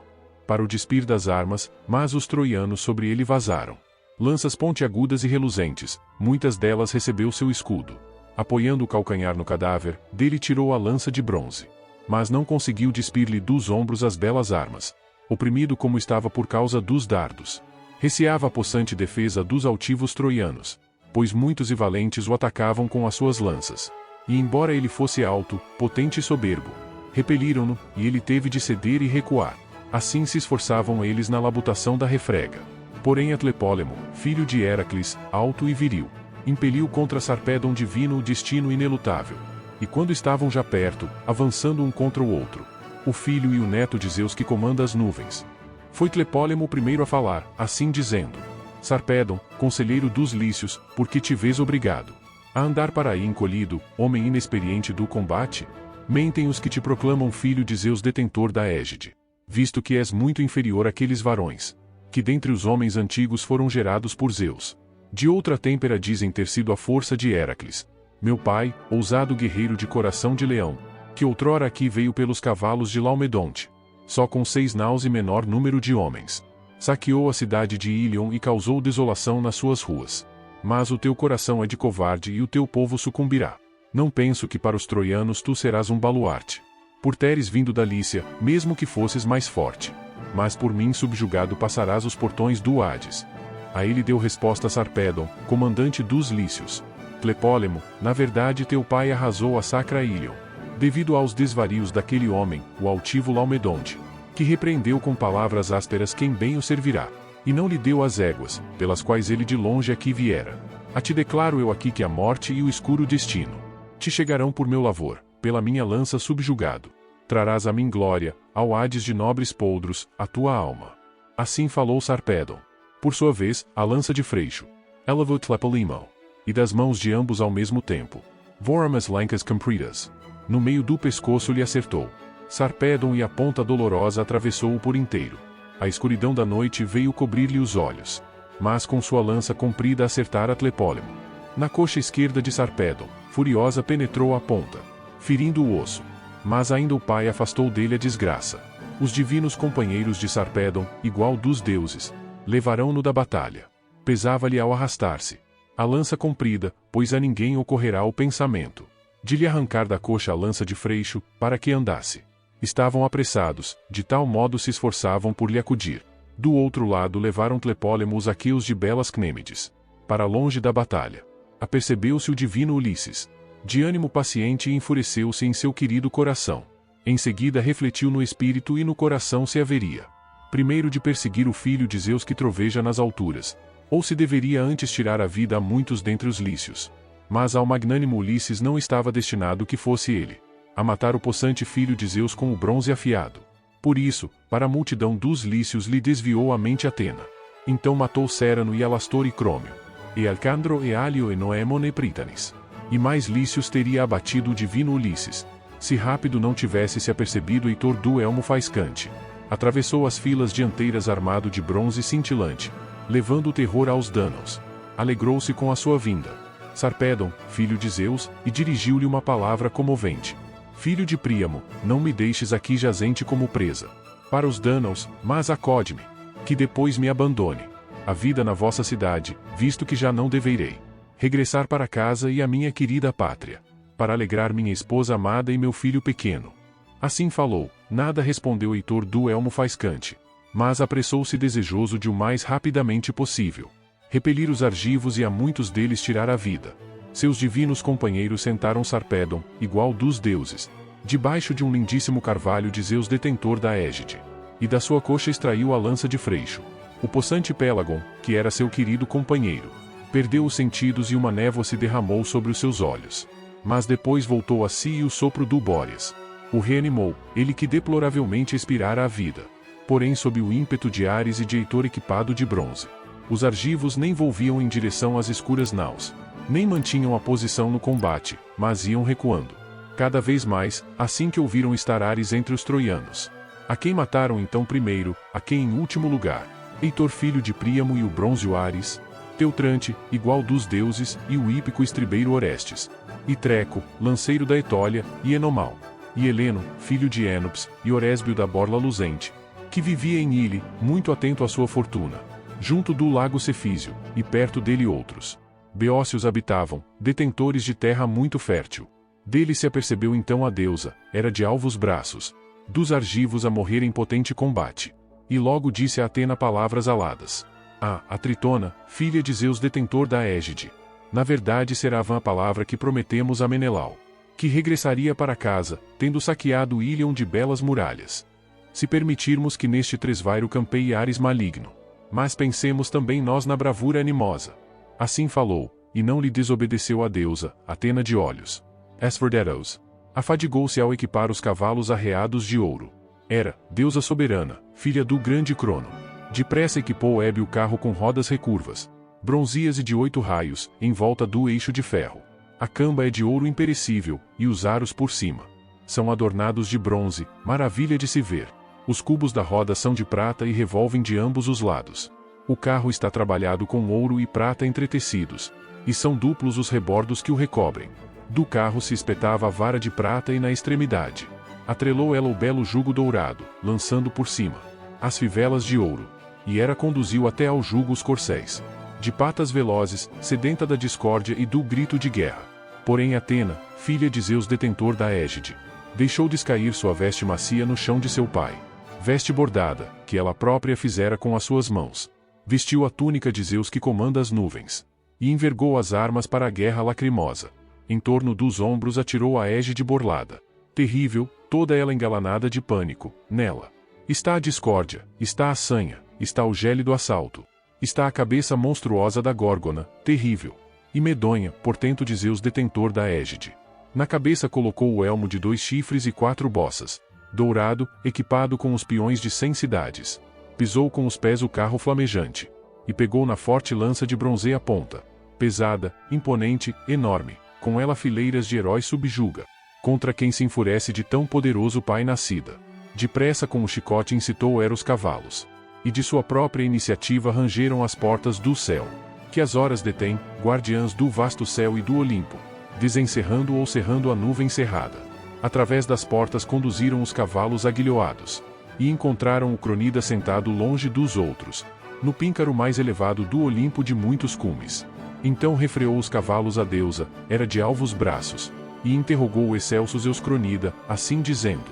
B: para o despir das armas, mas os troianos sobre ele vazaram. Lanças pontiagudas e reluzentes, muitas delas recebeu seu escudo. Apoiando o calcanhar no cadáver, dele tirou a lança de bronze. Mas não conseguiu despir-lhe dos ombros as belas armas, oprimido como estava por causa dos dardos. Receava a possante defesa dos altivos troianos, pois muitos e valentes o atacavam com as suas lanças. E embora ele fosse alto, potente e soberbo, repeliram-no, e ele teve de ceder e recuar. Assim se esforçavam eles na labutação da refrega. Porém Tlepólemo, filho de Heracles, alto e viril, impeliu contra Sarpedon divino o destino inelutável. E quando estavam já perto, avançando um contra o outro, o filho e o neto de Zeus que comanda as nuvens, foi Tlepólemo o primeiro a falar, assim dizendo: Sarpedon, conselheiro dos lícios, por que te vês obrigado a andar para aí encolhido, homem inexperiente do combate? Mentem os que te proclamam filho de Zeus detentor da égide, visto que és muito inferior àqueles varões, que dentre os homens antigos foram gerados por Zeus. De outra têmpera dizem ter sido a força de Heracles, meu pai, ousado guerreiro de coração de leão, que outrora aqui veio pelos cavalos de Laomedonte, só com 6 naus e menor número de homens. Saqueou a cidade de Ilion e causou desolação nas suas ruas. Mas o teu coração é de covarde e o teu povo sucumbirá. Não penso que para os troianos tu serás um baluarte, por teres vindo da Lícia, mesmo que fosses mais forte. Mas por mim subjugado passarás os portões do Hades. A ele deu resposta Sarpedon, comandante dos lícios: Tlepólemo, na verdade teu pai arrasou a sacra Ilion, devido aos desvarios daquele homem, o altivo Laomedonte, que repreendeu com palavras ásperas quem bem o servirá, e não lhe deu as éguas, pelas quais ele de longe aqui viera. A ti declaro eu aqui que a morte e o escuro destino te chegarão por meu lavor, pela minha lança subjugado. Trarás a mim glória, ao Hades de nobres poldros, a tua alma. Assim falou Sarpedon. Por sua vez, a lança de Freixo elevou Tlepólemo, e das mãos de ambos ao mesmo tempo, voram as lancas compridas. No meio do pescoço lhe acertou Sarpedon e a ponta dolorosa atravessou-o por inteiro. A escuridão da noite veio cobrir-lhe os olhos, mas com sua lança comprida acertara Tlepólemo. Na coxa esquerda de Sarpedon, furiosa penetrou a ponta, ferindo o osso. Mas ainda o pai afastou dele a desgraça. Os divinos companheiros de Sarpedon, igual dos deuses, levarão-no da batalha. Pesava-lhe ao arrastar-se a lança comprida, pois a ninguém ocorrerá o pensamento de lhe arrancar da coxa a lança de Freixo, para que andasse. Estavam apressados, de tal modo se esforçavam por lhe acudir. Do outro lado levaram Tlepólemo os aqueus de belas Cnêmides, para longe da batalha. Apercebeu-se o divino Ulisses, de ânimo paciente, e enfureceu-se em seu querido coração. Em seguida refletiu no espírito e no coração se haveria primeiro de perseguir o filho de Zeus que troveja nas alturas, ou se deveria antes tirar a vida a muitos dentre os lícios. Mas ao magnânimo Ulisses não estava destinado que fosse ele a matar o possante filho de Zeus com o bronze afiado. Por isso, para a multidão dos lícios lhe desviou a mente Atena. Então matou Cérano e Alastor e Crômio, e Alcandro e Alio e Noémon e Prítanis. E mais lícios teria abatido o divino Ulisses, se rápido não tivesse se apercebido Heitor do elmo faiscante. Atravessou as filas dianteiras armado de bronze cintilante, levando o terror aos Dânaos. Alegrou-se com a sua vinda Sarpedon, filho de Zeus, e dirigiu-lhe uma palavra comovente: Filho de Príamo, não me deixes aqui jazente como presa para os Dânaos, mas acode-me, que depois me abandone a vida na vossa cidade, visto que já não deverei regressar para casa e a minha querida pátria, para alegrar minha esposa amada e meu filho pequeno. Assim falou, nada respondeu Heitor do elmo faiscante, mas apressou-se desejoso de o mais rapidamente possível repelir os argivos e a muitos deles tirar a vida. Seus divinos companheiros sentaram Sarpedon, igual dos deuses, debaixo de um lindíssimo carvalho de Zeus detentor da égide, e da sua coxa extraiu a lança de Freixo. O possante Pélagon, que era seu querido companheiro, perdeu os sentidos e uma névoa se derramou sobre os seus olhos. Mas depois voltou a si e o sopro do Bóreas o reanimou, ele que deploravelmente expirara a vida, porém sob o ímpeto de Ares e de Heitor equipado de bronze. Os argivos nem volviam em direção às escuras naus, nem mantinham a posição no combate, mas iam recuando. Cada vez mais, assim que ouviram estar Ares entre os troianos. A quem mataram então primeiro, a quem em último lugar? Heitor filho de Príamo e o brônzeo Ares, Teutrante, igual dos deuses, e o hípico estribeiro Orestes, e Treco, lanceiro da Etólia, e Enomal, e Heleno, filho de Enops, e Orésbio da Borla Luzente, que vivia em Ile, muito atento à sua fortuna, junto do lago Cefísio, e perto dele outros. Beócios habitavam, detentores de terra muito fértil. Dele se apercebeu então a deusa, era de alvos braços, dos argivos a morrer em potente combate. E logo disse a Atena palavras aladas. A Tritona, filha de Zeus detentor da Égide. Na verdade será vã a palavra que prometemos a Menelau, que regressaria para casa, tendo saqueado Ílion de belas muralhas. Se permitirmos que neste tresvairo campeie Ares maligno. Mas pensemos também nós na bravura animosa. Assim falou, e não lhe desobedeceu a deusa, Atena de olhos. Esforderos. Afadigou-se ao equipar os cavalos arreados de ouro. Era, deusa soberana, filha do grande Crono. Depressa equipou Hebe o carro com rodas recurvas, bronzias e de 8 raios, em volta do eixo de ferro. A camba é de ouro imperecível, e os aros por cima são adornados de bronze, maravilha de se ver. Os cubos da roda são de prata e revolvem de ambos os lados. O carro está trabalhado com ouro e prata entretecidos, e são duplos os rebordos que o recobrem. Do carro se espetava a vara de prata e na extremidade atrelou ela o belo jugo dourado, lançando por cima as fivelas de ouro. E Hera conduziu até ao jugo os corcéis, de patas velozes, sedenta da discórdia e do grito de guerra. Porém Atena, filha de Zeus detentor da Égide, deixou descair sua veste macia no chão de seu pai. Veste bordada, que ela própria fizera com as suas mãos. Vestiu a túnica de Zeus que comanda as nuvens. E envergou as armas para a guerra lacrimosa. Em torno dos ombros atirou a égide borlada. Terrível, toda ela engalanada de pânico, nela está a discórdia, está a sanha, está o gélido assalto. Está a cabeça monstruosa da Górgona, terrível e medonha, portento de Zeus detentor da Égide. Na cabeça colocou o elmo de 2 chifres e 4 bossas, dourado, equipado com os peões de 100 cidades. Pisou com os pés o carro flamejante, e pegou na forte lança de bronze a ponta, pesada, imponente, enorme, com ela fileiras de heróis subjuga, contra quem se enfurece de tão poderoso pai nascida. Depressa com o chicote incitou Hera os cavalos, e de sua própria iniciativa rangeram as portas do céu, que as horas detém, guardiãs do vasto céu e do Olimpo, desencerrando ou cerrando a nuvem cerrada. Através das portas conduziram os cavalos aguilhoados, e encontraram o Cronida sentado longe dos outros, no píncaro mais elevado do Olimpo de muitos cumes. Então refreou os cavalos a deusa, Hera de alvos braços, e interrogou o excelso Zeus Cronida, assim dizendo: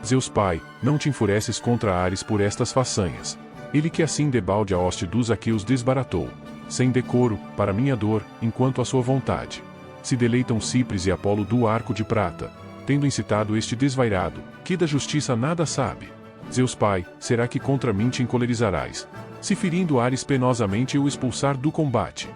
B: Zeus pai, não te enfureces contra Ares por estas façanhas. Ele que assim debalde a hoste dos aqueus desbaratou, sem decoro, para minha dor, enquanto a sua vontade se deleitam Cipres e Apolo do arco de prata, tendo incitado este desvairado, que da justiça nada sabe. Zeus pai, será que contra mim te encolerizarás, se ferindo Ares penosamente eu expulsar do combate?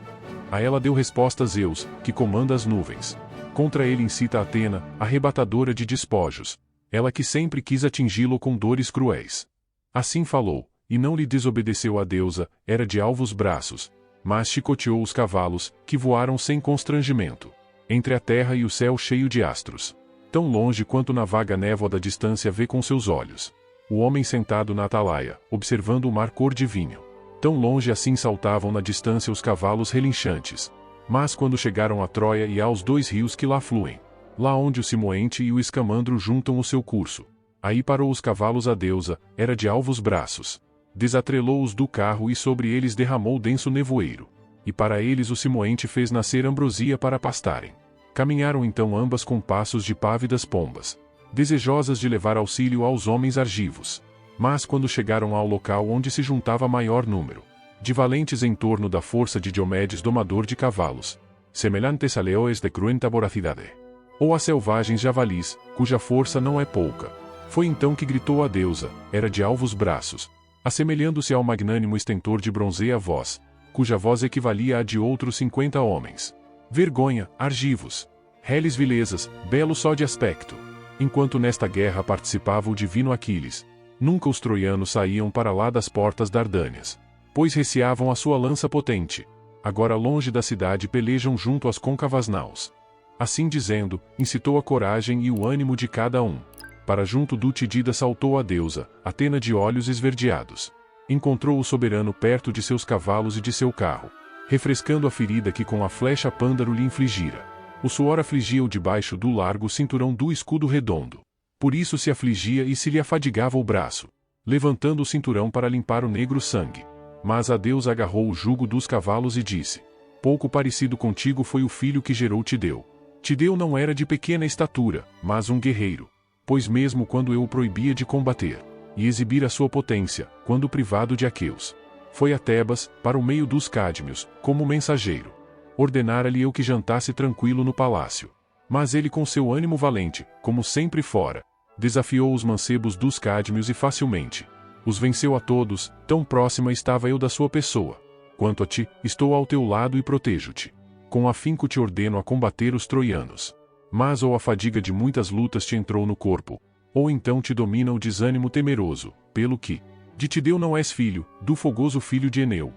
B: A ela deu resposta Zeus, que comanda as nuvens. Contra ele incita Atena, arrebatadora de despojos, ela que sempre quis atingi-lo com dores cruéis. Assim falou, e não lhe desobedeceu a deusa, Hera de alvos braços, mas chicoteou os cavalos, que voaram sem constrangimento, entre a terra e o céu cheio de astros. Tão longe quanto na vaga névoa da distância vê com seus olhos. O homem sentado na atalaia, observando o mar cor de vinho. Tão longe assim saltavam na distância os cavalos relinchantes. Mas quando chegaram a Troia e aos 2 rios que lá fluem, lá onde o Simoente e o Escamandro juntam o seu curso, aí parou os cavalos a deusa, Hera de alvos braços. Desatrelou-os do carro e sobre eles derramou denso nevoeiro. E para eles o Simoente fez nascer ambrosia para pastarem. Caminharam então ambas com passos de pávidas pombas, desejosas de levar auxílio aos homens argivos. Mas quando chegaram ao local onde se juntava maior número de valentes em torno da força de Diomedes domador de cavalos, semelhantes a leões de cruenta voracidade, ou a selvagens javalis, cuja força não é pouca, foi então que gritou a deusa, Hera de alvos braços, assemelhando-se ao magnânimo estentor de bronzeia voz, cuja voz equivalia à de outros 50 homens. Vergonha, argivos! Reles vilezas, belo só de aspecto! Enquanto nesta guerra participava o divino Aquiles, nunca os troianos saíam para lá das portas Dardâneas. pois receavam a sua lança potente. Agora longe da cidade pelejam junto às côncavas naus. Assim dizendo, incitou a coragem e o ânimo de cada um. Para junto do Tidida saltou a deusa, Atena de olhos esverdeados. Encontrou o soberano perto de seus cavalos e de seu carro, refrescando a ferida que com a flecha Pândaro lhe infligira. O suor afligia-o debaixo do largo cinturão do escudo redondo. Por isso se afligia e se lhe afadigava o braço, levantando o cinturão para limpar o negro sangue. Mas a deusa agarrou o jugo dos cavalos e disse: pouco parecido contigo foi o filho que gerou Tideu. Tideu não era de pequena estatura, mas um guerreiro. Pois mesmo quando eu o proibia de combater, e exibir a sua potência, quando privado de aqueus, foi a Tebas, para o meio dos cádmios, como mensageiro. Ordenara-lhe eu que jantasse tranquilo no palácio. Mas ele com seu ânimo valente, como sempre fora, desafiou os mancebos dos cádmios e facilmente os venceu a todos, tão próxima estava eu da sua pessoa. Quanto a ti, estou ao teu lado e protejo-te. Com afinco te ordeno a combater os troianos. Mas ou a fadiga de muitas lutas te entrou no corpo, ou então te domina o desânimo temeroso, pelo que de Tideu não és filho, do fogoso filho de Eneu.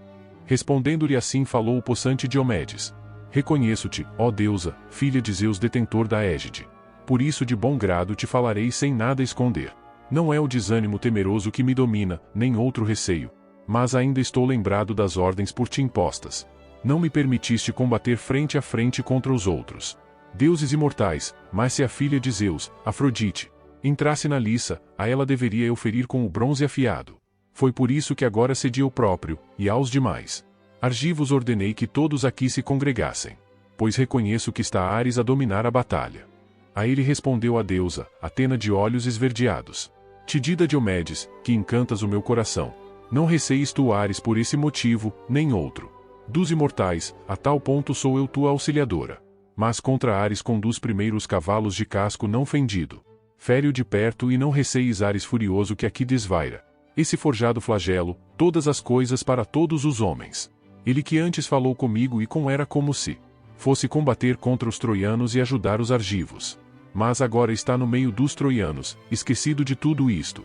B: Respondendo-lhe assim falou o possante Diomedes: reconheço-te, ó deusa, filha de Zeus detentor da égide. Por isso de bom grado te falarei sem nada esconder. Não é o desânimo temeroso que me domina, nem outro receio, mas ainda estou lembrado das ordens por ti impostas. Não me permitiste combater frente a frente contra os outros deuses imortais, mas se a filha de Zeus, Afrodite, entrasse na liça, a ela deveria eu ferir com o bronze afiado. Foi por isso que agora cedi eu próprio, e aos demais argivos ordenei que todos aqui se congregassem, pois reconheço que está Ares a dominar a batalha. A ele respondeu a deusa, Atena de olhos esverdeados: Tidida Diomedes, que encantas o meu coração, não receies tu Ares por esse motivo, nem outro. Dos imortais, a tal ponto sou eu tua auxiliadora. Mas contra Ares conduz primeiro os cavalos de casco não fendido. Fere-o de perto e não receies Ares furioso que aqui desvaira. Esse forjado flagelo, todas as coisas para todos os homens. Ele que antes falou comigo e com era como se fosse combater contra os troianos e ajudar os argivos. Mas agora está no meio dos troianos, esquecido de tudo isto.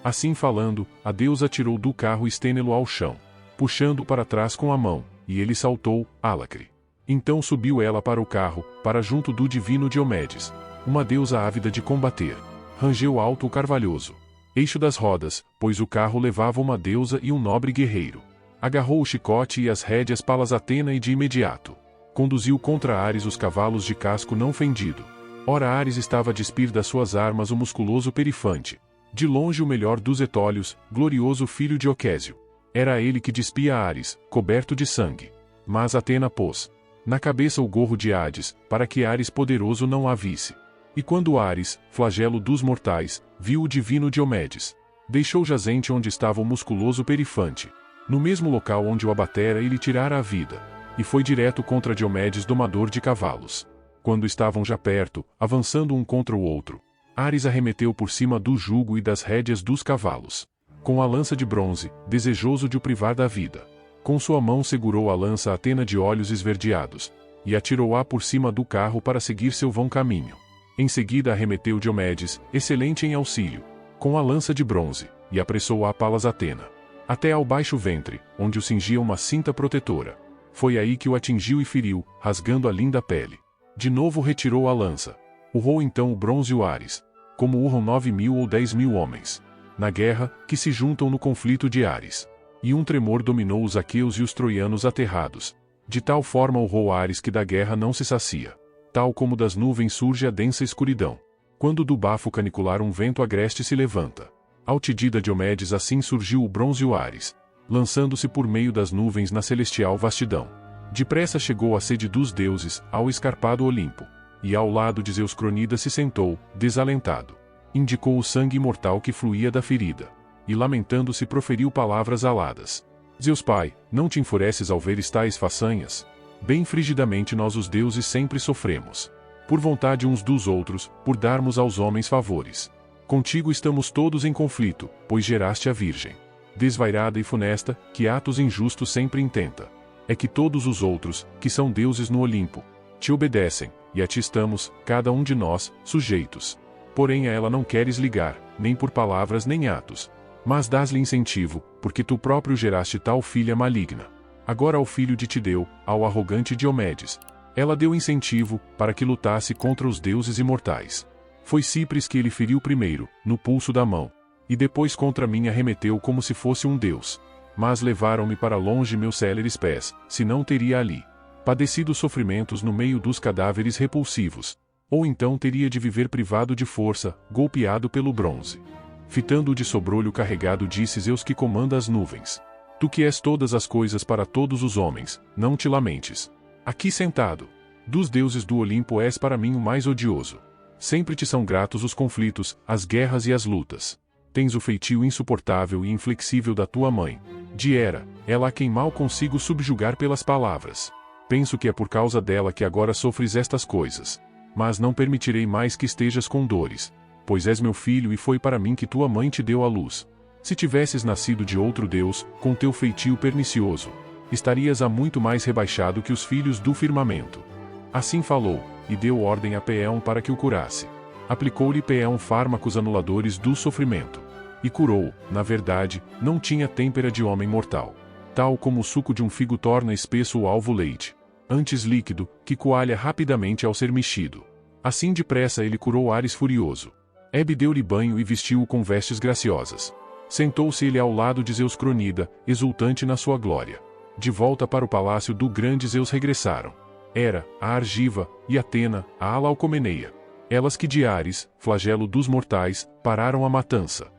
B: Assim falando, a deusa tirou do carro Estênelo ao chão, puxando-o para trás com a mão, e ele saltou, álacre. Então subiu ela para o carro, para junto do divino Diomedes, uma deusa ávida de combater. Rangeu alto o carvalhoso eixo das rodas, pois o carro levava uma deusa e um nobre guerreiro. Agarrou o chicote e as rédeas Palas Atena e de imediato conduziu contra Ares os cavalos de casco não fendido. Ora Ares estava a despir das suas armas o musculoso Perifante, de longe o melhor dos etólios, glorioso filho de Océsio. Era ele que despia Ares, coberto de sangue. Mas Atena pôs na cabeça o gorro de Hades, para que Ares poderoso não a visse. E quando Ares, flagelo dos mortais, viu o divino Diomedes, deixou jazente onde estava o musculoso Perifante, no mesmo local onde o abatera e lhe tirara a vida, e foi direto contra Diomedes domador de cavalos. Quando estavam já perto, avançando um contra o outro, Ares arremeteu por cima do jugo e das rédeas dos cavalos, com a lança de bronze, desejoso de o privar da vida. Com sua mão segurou a lança Atena de olhos esverdeados, e atirou-a por cima do carro para seguir seu vão caminho. Em seguida arremeteu Diomedes, excelente em auxílio, com a lança de bronze, e apressou-a a Palas Atena, até ao baixo ventre, onde o cingia uma cinta protetora. Foi aí que o atingiu e feriu, rasgando a linda pele. De novo retirou a lança. Urrou então o bronze o Ares, como urram 9.000 ou 10.000 homens na guerra, que se juntam no conflito de Ares. E um tremor dominou os aqueus e os troianos aterrados. De tal forma urrou Ares que da guerra não se sacia. Tal como das nuvens surge a densa escuridão, quando do bafo canicular um vento agreste se levanta. Ao Tidida Diomedes assim surgiu o bronze o Ares, lançando-se por meio das nuvens na celestial vastidão. Depressa chegou a sede dos deuses, ao escarpado Olimpo, e ao lado de Zeus Cronida se sentou, desalentado. Indicou o sangue imortal que fluía da ferida, e lamentando-se proferiu palavras aladas. Zeus Pai, não te enfureces ao ver tais façanhas? Bem frigidamente nós os deuses sempre sofremos, por vontade uns dos outros, por darmos aos homens favores. Contigo estamos todos em conflito, pois geraste a Virgem, desvairada e funesta, que atos injustos sempre intenta. É que todos os outros, que são deuses no Olimpo, te obedecem, e a ti estamos, cada um de nós, sujeitos. Porém a ela não queres ligar, nem por palavras nem atos, Mas dás-lhe incentivo, porque tu próprio geraste tal filha maligna. Agora ao filho de Tideu, ao arrogante Diomedes, ela deu incentivo, para que lutasse contra os deuses imortais. Foi Cipres que ele feriu primeiro, no pulso da mão, e depois contra mim arremeteu como se fosse um deus. Mas levaram-me para longe meus céleres pés, senão teria ali padecido sofrimentos no meio dos cadáveres repulsivos, ou então teria de viver privado de força, golpeado pelo bronze. Fitando-o de sobrolho carregado disse Zeus que comanda as nuvens. Tu que és todas as coisas para todos os homens, não te lamentes. Aqui sentado, dos deuses do Olimpo és para mim o mais odioso. Sempre te são gratos os conflitos, as guerras e as lutas. Tens o feitio insuportável e inflexível da tua mãe, de Hera, ela a quem mal consigo subjugar pelas palavras. Penso que é por causa dela que agora sofres estas coisas. Mas não permitirei mais que estejas com dores, pois és meu filho e foi para mim que tua mãe te deu à luz. Se tivesses nascido de outro Deus, com teu feitio pernicioso, estarias a muito mais rebaixado que os filhos do firmamento. Assim falou, e deu ordem a Peão para que o curasse. Aplicou-lhe Peão fármacos anuladores do sofrimento. E curou, na verdade, não tinha têmpera de homem mortal. Tal como o suco de um figo torna espesso o alvo leite, antes líquido, que coalha rapidamente ao ser mexido. Assim depressa ele curou Ares furioso. Hebe deu-lhe banho e vestiu-o com vestes graciosas. Sentou-se ele ao lado de Zeus Cronida, exultante na sua glória. De volta para o palácio do grande Zeus regressaram Hera, a Argiva, e Atena, a Alcalcomeneia. Elas que de Ares, flagelo dos mortais, pararam a matança.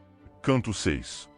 A: Canto 6.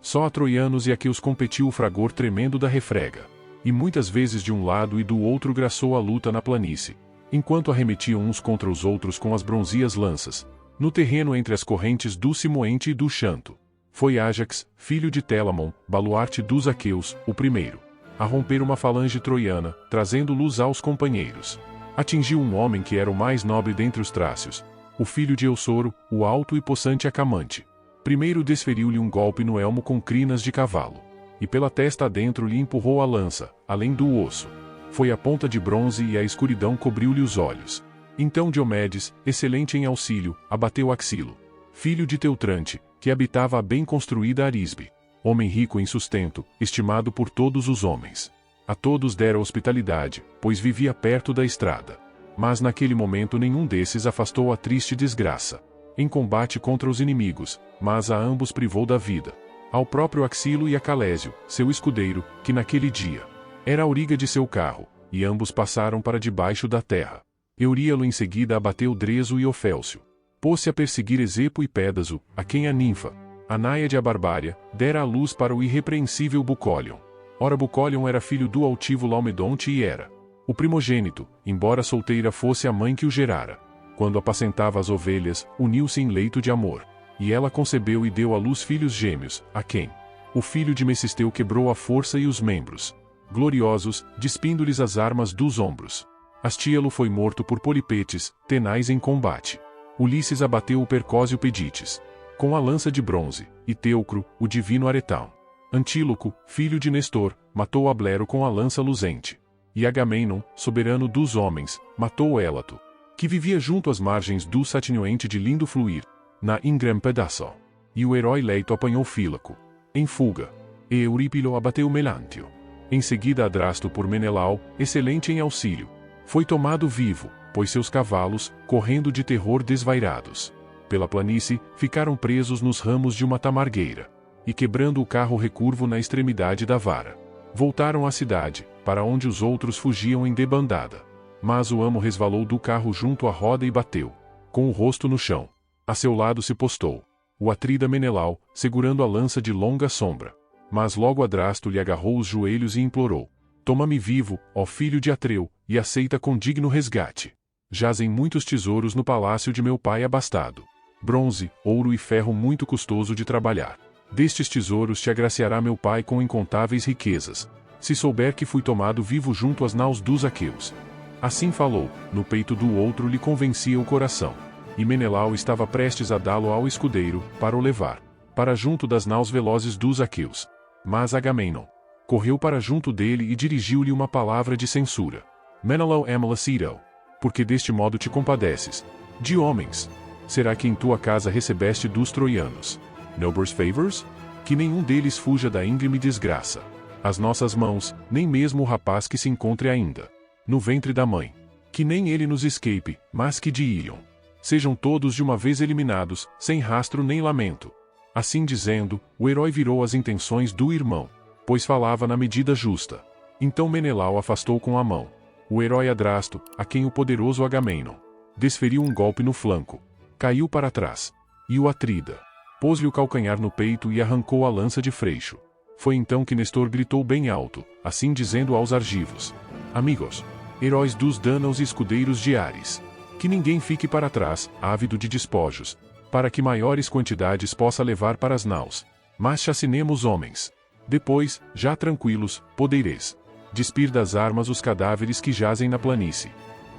B: Só a troianos e aqueus competiu o fragor tremendo da refrega. E muitas vezes de um lado e do outro graçou a luta na planície, enquanto arremetiam uns contra os outros com as bronzias lanças, no terreno entre as correntes do Simoente e do Xanto. Foi Ájax, filho de Telamon, baluarte dos aqueus, o primeiro a romper uma falange troiana, trazendo luz aos companheiros. Atingiu um homem que era o mais nobre dentre os trácios, o filho de Eusoro, o alto e possante Acamante. Primeiro desferiu-lhe um golpe no elmo com crinas de cavalo, e pela testa adentro lhe empurrou a lança, além do osso. Foi a ponta de bronze e a escuridão cobriu-lhe os olhos. Então Diomedes, excelente em auxílio, abateu Axilo, filho de Teutrante, que habitava a bem construída Arisbe. Homem rico em sustento, estimado por todos os homens. A todos dera hospitalidade, pois vivia perto da estrada. Mas naquele momento nenhum desses afastou a triste desgraça. Em combate contra os inimigos, mas a ambos privou da vida. Ao próprio Axilo e a Calésio, seu escudeiro, que naquele dia era a auriga de seu carro, e ambos passaram para debaixo da terra. Euríalo em seguida abateu Dreso e Ofélcio. Pôs-se a perseguir Esepo e Pédaso, a quem a ninfa, a náiade a Barbária, dera a luz para o irrepreensível Bucólion. Ora Bucólion era filho do altivo Laomedonte e era o primogênito, embora solteira fosse a mãe que o gerara. Quando apacentava as ovelhas, uniu-se em leito de amor. E ela concebeu e deu à luz filhos gêmeos, a quem o filho de Mecisteu quebrou a força e os membros. Gloriosos, despindo-lhes as armas dos ombros. Astíalo foi morto por Polipetes, tenaz em combate. Ulisses abateu o Percósio Pedites com a lança de bronze, e Teucro, o divino Aretão. Antíloco, filho de Nestor, matou Ablero com a lança luzente. E Agamemnon, soberano dos homens, matou Élato, que vivia junto às margens do Satinhoente de lindo fluir, na Ingram Pedaço. E o herói Leito apanhou Fílaco, em fuga, e Eurípilo abateu Melantio. Em seguida Adrasto por Menelau, excelente em auxílio, foi tomado vivo, pois seus cavalos, correndo de terror desvairados pela planície, ficaram presos nos ramos de uma tamargueira, e quebrando o carro recurvo na extremidade da vara, voltaram à cidade, para onde os outros fugiam em debandada. Mas o amo resvalou do carro junto à roda e bateu, com o rosto no chão. A seu lado se postou o atrida Menelau, segurando a lança de longa sombra. Mas logo Adrasto lhe agarrou os joelhos e implorou: toma-me vivo, ó filho de Atreu, e aceita com digno resgate. Jazem muitos tesouros no palácio de meu pai abastado. Bronze, ouro e ferro muito custoso de trabalhar. Destes tesouros te agraciará meu pai com incontáveis riquezas, se souber que fui tomado vivo junto às naus dos aqueus. Assim falou, no peito do outro lhe convencia o coração. E Menelau estava prestes a dá-lo ao escudeiro, para o levar para junto das naus velozes dos aqueus. Mas Agamemnon correu para junto dele e dirigiu-lhe uma palavra de censura. Menelau Emelacidel, porque deste modo te compadeces de homens. Será que em tua casa recebeste dos troianos Neighbors favors? Que nenhum deles fuja da íngreme desgraça. As nossas mãos, nem mesmo o rapaz que se encontre ainda no ventre da mãe. Que nem ele nos escape, mas que de Ilion sejam todos de uma vez eliminados, sem rastro nem lamento. Assim dizendo, o herói virou as intenções do irmão, pois falava na medida justa. Então Menelau afastou com a mão o herói Adrasto, a quem o poderoso Agamemnon desferiu um golpe no flanco. Caiu para trás. E o Atrida pôs-lhe o calcanhar no peito e arrancou a lança de freixo. Foi então que Nestor gritou bem alto, assim dizendo aos argivos: Amigos, heróis dos Dânaos e escudeiros de Ares, que ninguém fique para trás, ávido de despojos, para que maiores quantidades possa levar para as naus. Mas chacinemos homens. Depois, já tranquilos, podereis despir das armas os cadáveres que jazem na planície.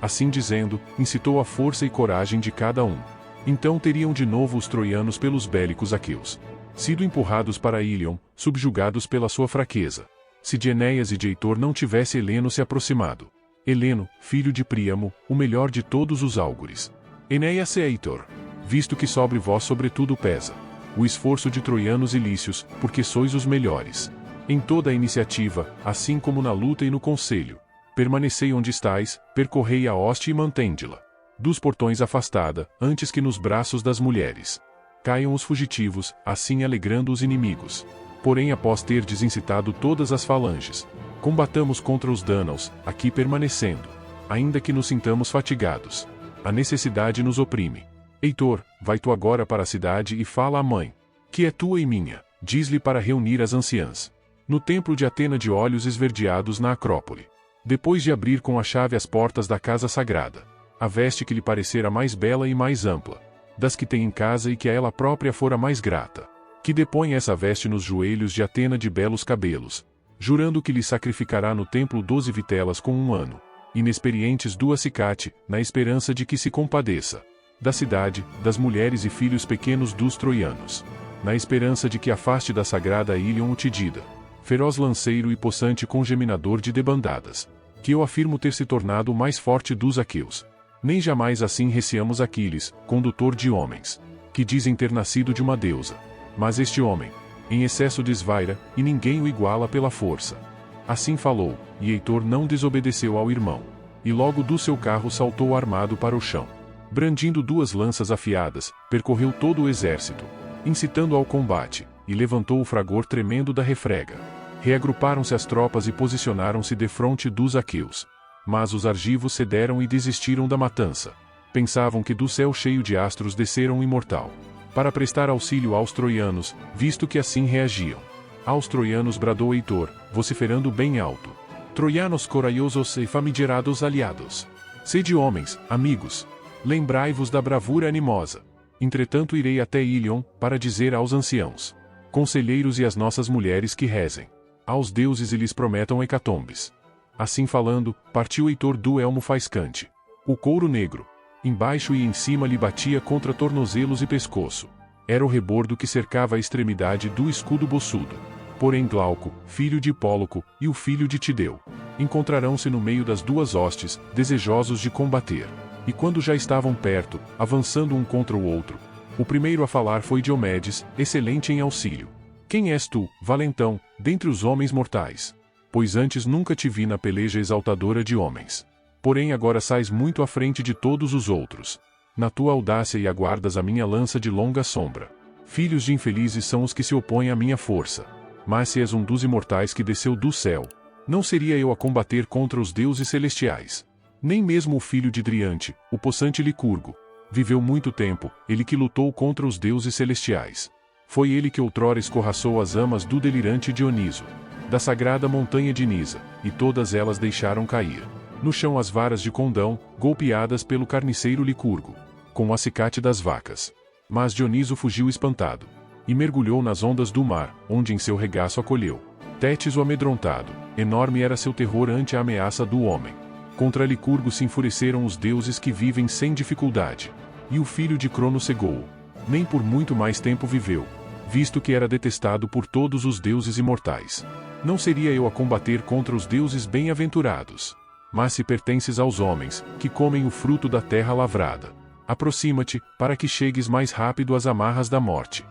B: Assim dizendo, incitou a força e coragem de cada um. Então teriam de novo os troianos pelos bélicos aqueus sido empurrados para Ilion, subjugados pela sua fraqueza. Se de Enéas e de Heitor não tivesse Heleno se aproximado. Heleno, filho de Príamo, o melhor de todos os álgures. Enéas e Heitor, visto que sobre vós sobretudo pesa o esforço de troianos e lícios, porque sois os melhores em toda a iniciativa, assim como na luta e no conselho. Permanecei onde estais, percorrei a hoste e mantende-la dos portões afastada, antes que nos braços das mulheres caiam os fugitivos, assim alegrando os inimigos. Porém, após ter desincitado todas as falanges, combatamos contra os Dânaos, aqui permanecendo, ainda que nos sintamos fatigados. A necessidade nos oprime. Heitor, vai tu agora para a cidade e fala à mãe, que é tua e minha, diz-lhe para reunir as anciãs no templo de Atena de olhos esverdeados na Acrópole. Depois de abrir com a chave as portas da casa sagrada, a veste que lhe parecera mais bela e mais ampla das que tem em casa e que a ela própria fora mais grata, que depõe essa veste nos joelhos de Atena de belos cabelos, jurando que lhe sacrificará no templo 12 vitelas com 1 ano, inexperientes do acicate, na esperança de que se compadeça da cidade, das mulheres e filhos pequenos dos troianos, na esperança de que afaste da sagrada Ilion o Tidida, feroz lanceiro e possante congeminador de debandadas, que eu afirmo ter se tornado o mais forte dos aqueus. Nem jamais assim receamos Aquiles, condutor de homens, que dizem ter nascido de uma deusa. Mas este homem, em excesso desvaira, e ninguém o iguala pela força. Assim falou, e Heitor não desobedeceu ao irmão. E logo do seu carro saltou armado para o chão. Brandindo 2 lanças afiadas, percorreu todo o exército, incitando ao combate, e levantou o fragor tremendo da refrega. Reagruparam-se as tropas e posicionaram-se defronte dos aqueus. Mas os argivos cederam e desistiram da matança. Pensavam que do céu cheio de astros descera um imortal, para prestar auxílio aos troianos, visto que assim reagiam. Aos troianos bradou Heitor, vociferando bem alto: Troianos corajosos e famigerados aliados, sede homens, amigos, lembrai-vos da bravura animosa. Entretanto irei até Ilion, para dizer aos anciãos, conselheiros e às nossas mulheres que rezem aos deuses e lhes prometam hecatombes. Assim falando, partiu Heitor do elmo faiscante. O couro negro, embaixo e em cima lhe batia contra tornozelos e pescoço. Era o rebordo que cercava a extremidade do escudo bossudo. Porém Glauco, filho de Hipóloco, e o filho de Tideu, encontrarão-se no meio das 2 hostes, desejosos de combater. E quando já estavam perto, avançando um contra o outro, o primeiro a falar foi Diomedes, excelente em auxílio. Quem és tu, valentão, dentre os homens mortais? Pois antes nunca te vi na peleja exaltadora de homens. Porém agora sais muito à frente de todos os outros. Na tua audácia e aguardas a minha lança de longa sombra. Filhos de infelizes são os que se opõem à minha força. Mas se és um dos imortais que desceu do céu, não seria eu a combater contra os deuses celestiais. Nem mesmo o filho de Driante, o possante Licurgo, viveu muito tempo, ele que lutou contra os deuses celestiais. Foi ele que outrora escorraçou as amas do delirante Dioniso, da sagrada montanha de Nisa, e todas elas deixaram cair no chão as varas de condão, golpeadas pelo carniceiro Licurgo, com o acicate das vacas. Mas Dioniso fugiu espantado, e mergulhou nas ondas do mar, onde em seu regaço acolheu Tétis o amedrontado. Enorme era seu terror ante a ameaça do homem. Contra Licurgo se enfureceram os deuses que vivem sem dificuldade, e o filho de Crono cegou-o. Nem por muito mais tempo viveu, visto que era detestado por todos os deuses imortais. Não seria eu a combater contra os deuses bem-aventurados. Mas se pertences aos homens, que comem o fruto da terra lavrada, aproxima-te, para que chegues mais rápido às amarras da morte.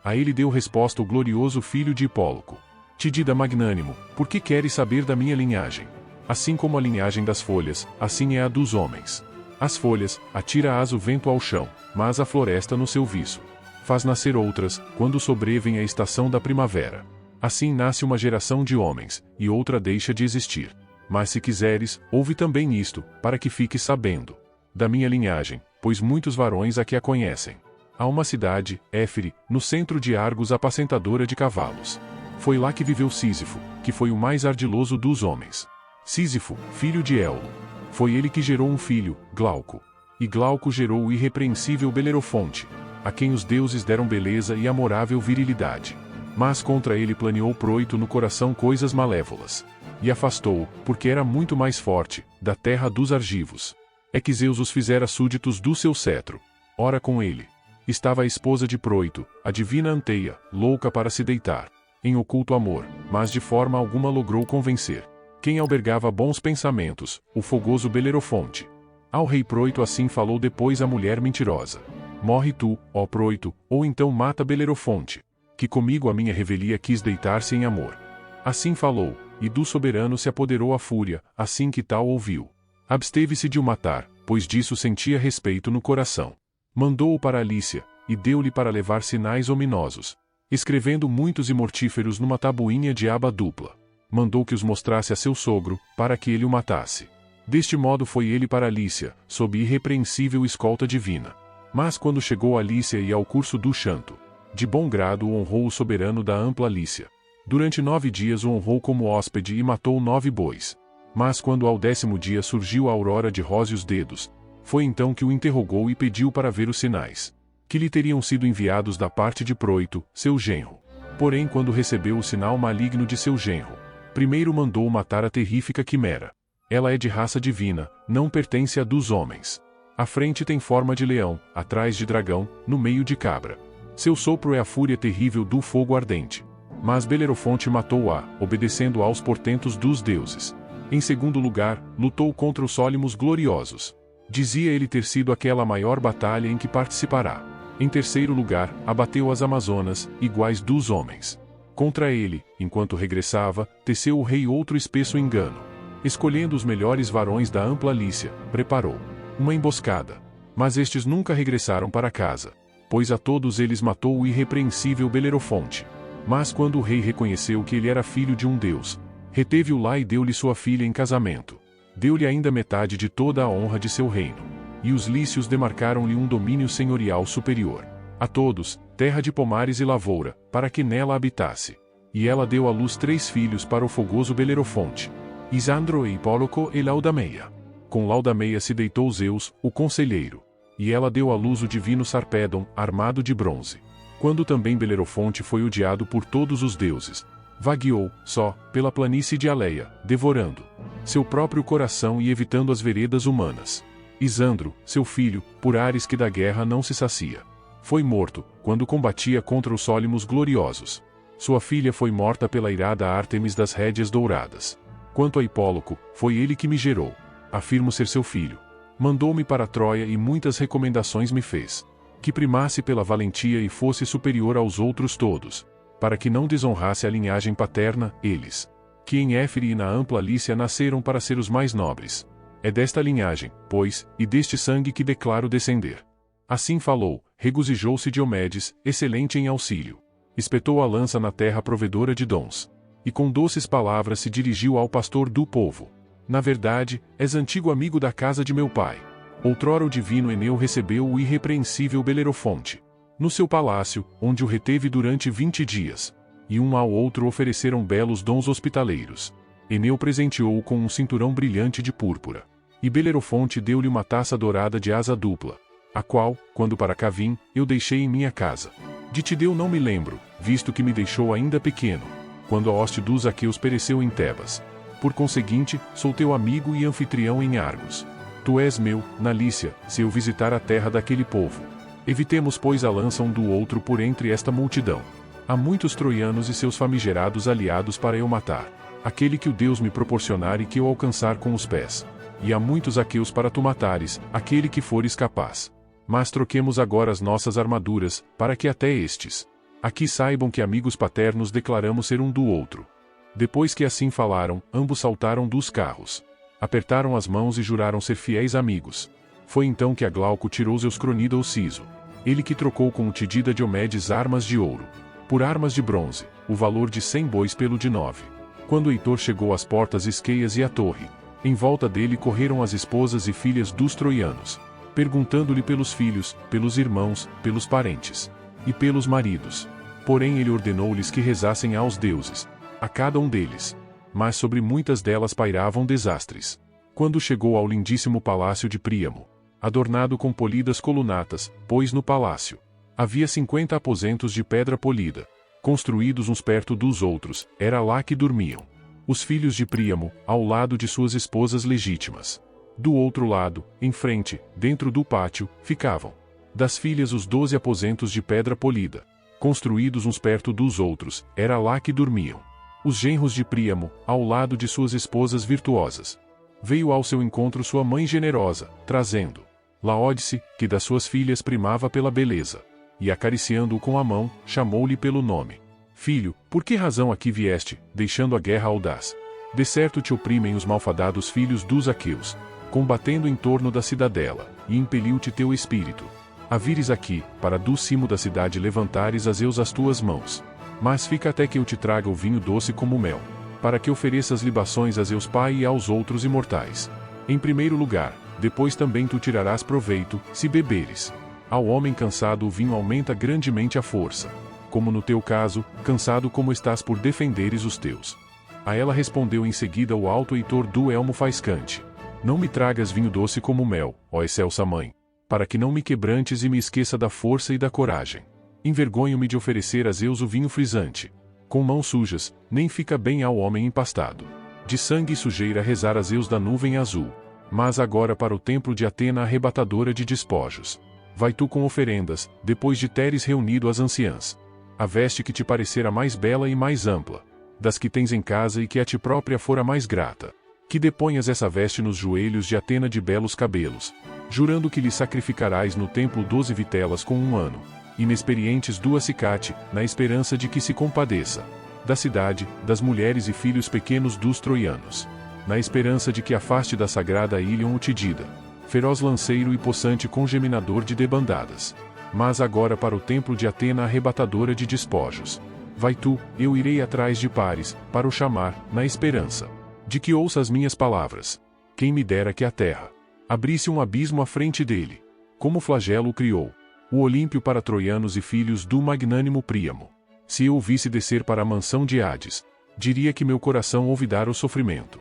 B: A ele deu resposta o glorioso filho de Hipóloco. Tidida magnânimo, por que queres saber da minha linhagem? Assim como a linhagem das folhas, assim é a dos homens. As folhas, atira-as o vento ao chão, mas a floresta no seu viço. Faz nascer outras, quando sobrevém a estação da primavera. Assim nasce uma geração de homens, e outra deixa de existir. Mas se quiseres, ouve também isto, para que fiques sabendo. Da minha linhagem, pois muitos varões a que a conhecem. Há uma cidade, Éfere, no centro de Argos apacentadora de cavalos. Foi lá que viveu Sísifo, que foi o mais ardiloso dos homens. Sísifo, filho de Éolo. Foi ele que gerou um filho, Glauco. E Glauco gerou o irrepreensível Belerofonte, a quem os deuses deram beleza e amorável virilidade. Mas contra ele planeou Proito no coração coisas malévolas. E afastou-o, porque era muito mais forte, da terra dos argivos. É que Zeus os fizera súditos do seu cetro. Ora com ele estava a esposa de Proito, a divina Anteia, louca para se deitar. Em oculto amor, mas de forma alguma logrou convencer quem albergava bons pensamentos, o fogoso Belerofonte. Ao rei Proito assim falou depois a mulher mentirosa. Morre tu, ó Proito, ou então mata Belerofonte, que comigo a minha revelia quis deitar-se em amor. Assim falou, e do soberano se apoderou a fúria, assim que tal ouviu. Absteve-se de o matar, pois disso sentia respeito no coração. Mandou-o para Alícia, e deu-lhe para levar sinais ominosos, escrevendo muitos e mortíferos numa tabuinha de aba dupla. Mandou que os mostrasse a seu sogro, para que ele o matasse. Deste modo foi ele para Alícia, sob irrepreensível escolta divina. Mas quando chegou a Alícia e ao curso do chanto, de bom grado o honrou o soberano da ampla Alícia. Durante 9 dias o honrou como hóspede e matou 9 bois. Mas quando ao 10º dia surgiu a aurora de róseos dedos, foi então que o interrogou e pediu para ver os sinais, que lhe teriam sido enviados da parte de Proito, seu genro. Porém quando recebeu o sinal maligno de seu genro, primeiro mandou matar a terrífica quimera. Ela é de raça divina, não pertence a dos homens. À frente tem forma de leão, atrás de dragão, no meio de cabra. Seu sopro é a fúria terrível do fogo ardente. Mas Belerofonte matou-a, obedecendo aos portentos dos deuses. Em segundo lugar, lutou contra os Sólimos gloriosos. Dizia ele ter sido aquela a maior batalha em que participará. Em terceiro lugar, abateu as Amazonas, iguais dos homens. Contra ele, enquanto regressava, teceu o rei outro espesso engano. Escolhendo os melhores varões da ampla Lícia, preparou uma emboscada. Mas estes nunca regressaram para casa, pois a todos eles matou o irrepreensível Belerofonte. Mas quando o rei reconheceu que ele era filho de um deus, reteve-o lá e deu-lhe sua filha em casamento. Deu-lhe ainda metade de toda a honra de seu reino. E os lícios demarcaram-lhe um domínio senhorial superior. A todos, terra de pomares e lavoura, para que nela habitasse. E ela deu à luz 3 filhos para o fogoso Belerofonte: Isandro e Hipóloco e Laudameia. Com Laudameia se deitou Zeus, o conselheiro. E ela deu à luz o divino Sarpédon, armado de bronze. Quando também Belerofonte foi odiado por todos os deuses, vagueou, só, pela planície de Aleia, devorando seu próprio coração e evitando as veredas humanas. Isandro, seu filho, por ares que da guerra não se sacia, foi morto, quando combatia contra os Sólimos gloriosos. Sua filha foi morta pela irada Ártemis das rédeas douradas. Quanto a Hipóloco, foi ele que me gerou. Afirmo ser seu filho. Mandou-me para Troia e muitas recomendações me fez. Que primasse pela valentia e fosse superior aos outros todos, para que não desonrasse a linhagem paterna, eles, que em Éfere e na ampla Lícia nasceram para ser os mais nobres. É desta linhagem, pois, e deste sangue que declaro descender. Assim falou, regozijou-se Diomedes, excelente em auxílio. Espetou a lança na terra provedora de dons. E com doces palavras se dirigiu ao pastor do povo. Na verdade, és antigo amigo da casa de meu pai. Outrora o divino Eneu recebeu o irrepreensível Belerofonte no seu palácio, onde o reteve durante 20 dias. E um ao outro ofereceram belos dons hospitaleiros. Eneu presenteou-o com um cinturão brilhante de púrpura. E Belerofonte deu-lhe uma taça dourada de asa dupla, a qual, quando para cá vim, eu deixei em minha casa. De Tideu não me lembro, visto que me deixou ainda pequeno, quando a hoste dos aqueus pereceu em Tebas. Por conseguinte, sou teu amigo e anfitrião em Argos. Tu és meu, na Lícia, se eu visitar a terra daquele povo. Evitemos pois a lança um do outro por entre esta multidão. Há muitos troianos e seus famigerados aliados para eu matar. Aquele que o Deus me proporcionar e que eu alcançar com os pés. E há muitos aqueus para tu matares, aquele que fores capaz. Mas troquemos agora as nossas armaduras, para que até estes Aqui saibam que amigos paternos declaramos ser um do outro. Depois que assim falaram, ambos saltaram dos carros. Apertaram as mãos e juraram ser fiéis amigos. Foi então que a Glauco tirou seus cronida o siso. Ele que trocou com o Tidida Diomedes armas de ouro, por armas de bronze, o valor de 100 bois pelo de 9. Quando Heitor chegou às portas Esqueias e à torre, em volta dele correram as esposas e filhas dos troianos, perguntando-lhe pelos filhos, pelos irmãos, pelos parentes e pelos maridos. Porém ele ordenou-lhes que rezassem aos deuses, a cada um deles. Mas sobre muitas delas pairavam desastres. Quando chegou ao lindíssimo palácio de Príamo, adornado com polidas colunatas, pois no palácio havia 50 aposentos de pedra polida, construídos uns perto dos outros, era lá que dormiam os filhos de Príamo, ao lado de suas esposas legítimas. Do outro lado, em frente, dentro do pátio, ficavam das filhas os 12 aposentos de pedra polida, construídos uns perto dos outros, era lá que dormiam os genros de Príamo, ao lado de suas esposas virtuosas. Veio ao seu encontro sua mãe generosa, trazendo Laódice, que das suas filhas primava pela beleza, e acariciando-o com a mão, chamou-lhe pelo nome. Filho, por que razão aqui vieste, deixando a guerra audaz? De certo te oprimem os malfadados filhos dos aqueus, combatendo em torno da cidadela, e impeliu-te teu espírito a vires aqui, para do cimo da cidade levantares a Zeus as tuas mãos. Mas fica até que eu te traga o vinho doce como mel, para que ofereças libações a Zeus Pai e aos outros imortais. Em primeiro lugar, depois também tu tirarás proveito, se beberes. Ao homem cansado o vinho aumenta grandemente a força. Como no teu caso, cansado como estás por defenderes os teus. A ela respondeu em seguida o alto Heitor do elmo faiscante. Não me tragas vinho doce como mel, ó excelsa mãe, para que não me quebrantes e me esqueça da força e da coragem. Envergonho-me de oferecer a Zeus o vinho frisante. Com mãos sujas, nem fica bem ao homem empastado. De sangue e sujeira rezar a Zeus da nuvem azul. Mas agora para o templo de Atena arrebatadora de despojos. Vai tu com oferendas, depois de teres reunido as anciãs. A veste que te parecer a mais bela e mais ampla, das que tens em casa e que a ti própria for a mais grata. Que deponhas essa veste nos joelhos de Atena de belos cabelos, jurando que lhe sacrificarás no templo 12 vitelas com 1 ano, inexperientes do acicate, na esperança de que se compadeça da cidade, das mulheres e filhos pequenos dos troianos, na esperança de que afaste da sagrada Ílion o Tidida, feroz lanceiro e possante congeminador de debandadas. Mas agora para o templo de Atena arrebatadora de despojos. Vai tu, eu irei atrás de Paris, para o chamar, na esperança de que ouça as minhas palavras. Quem me dera que a terra abrisse um abismo à frente dele, como flagelo o criou, o Olímpio para troianos e filhos do magnânimo Príamo. Se eu o visse descer para a mansão de Hades, diria que meu coração ouve dar o sofrimento.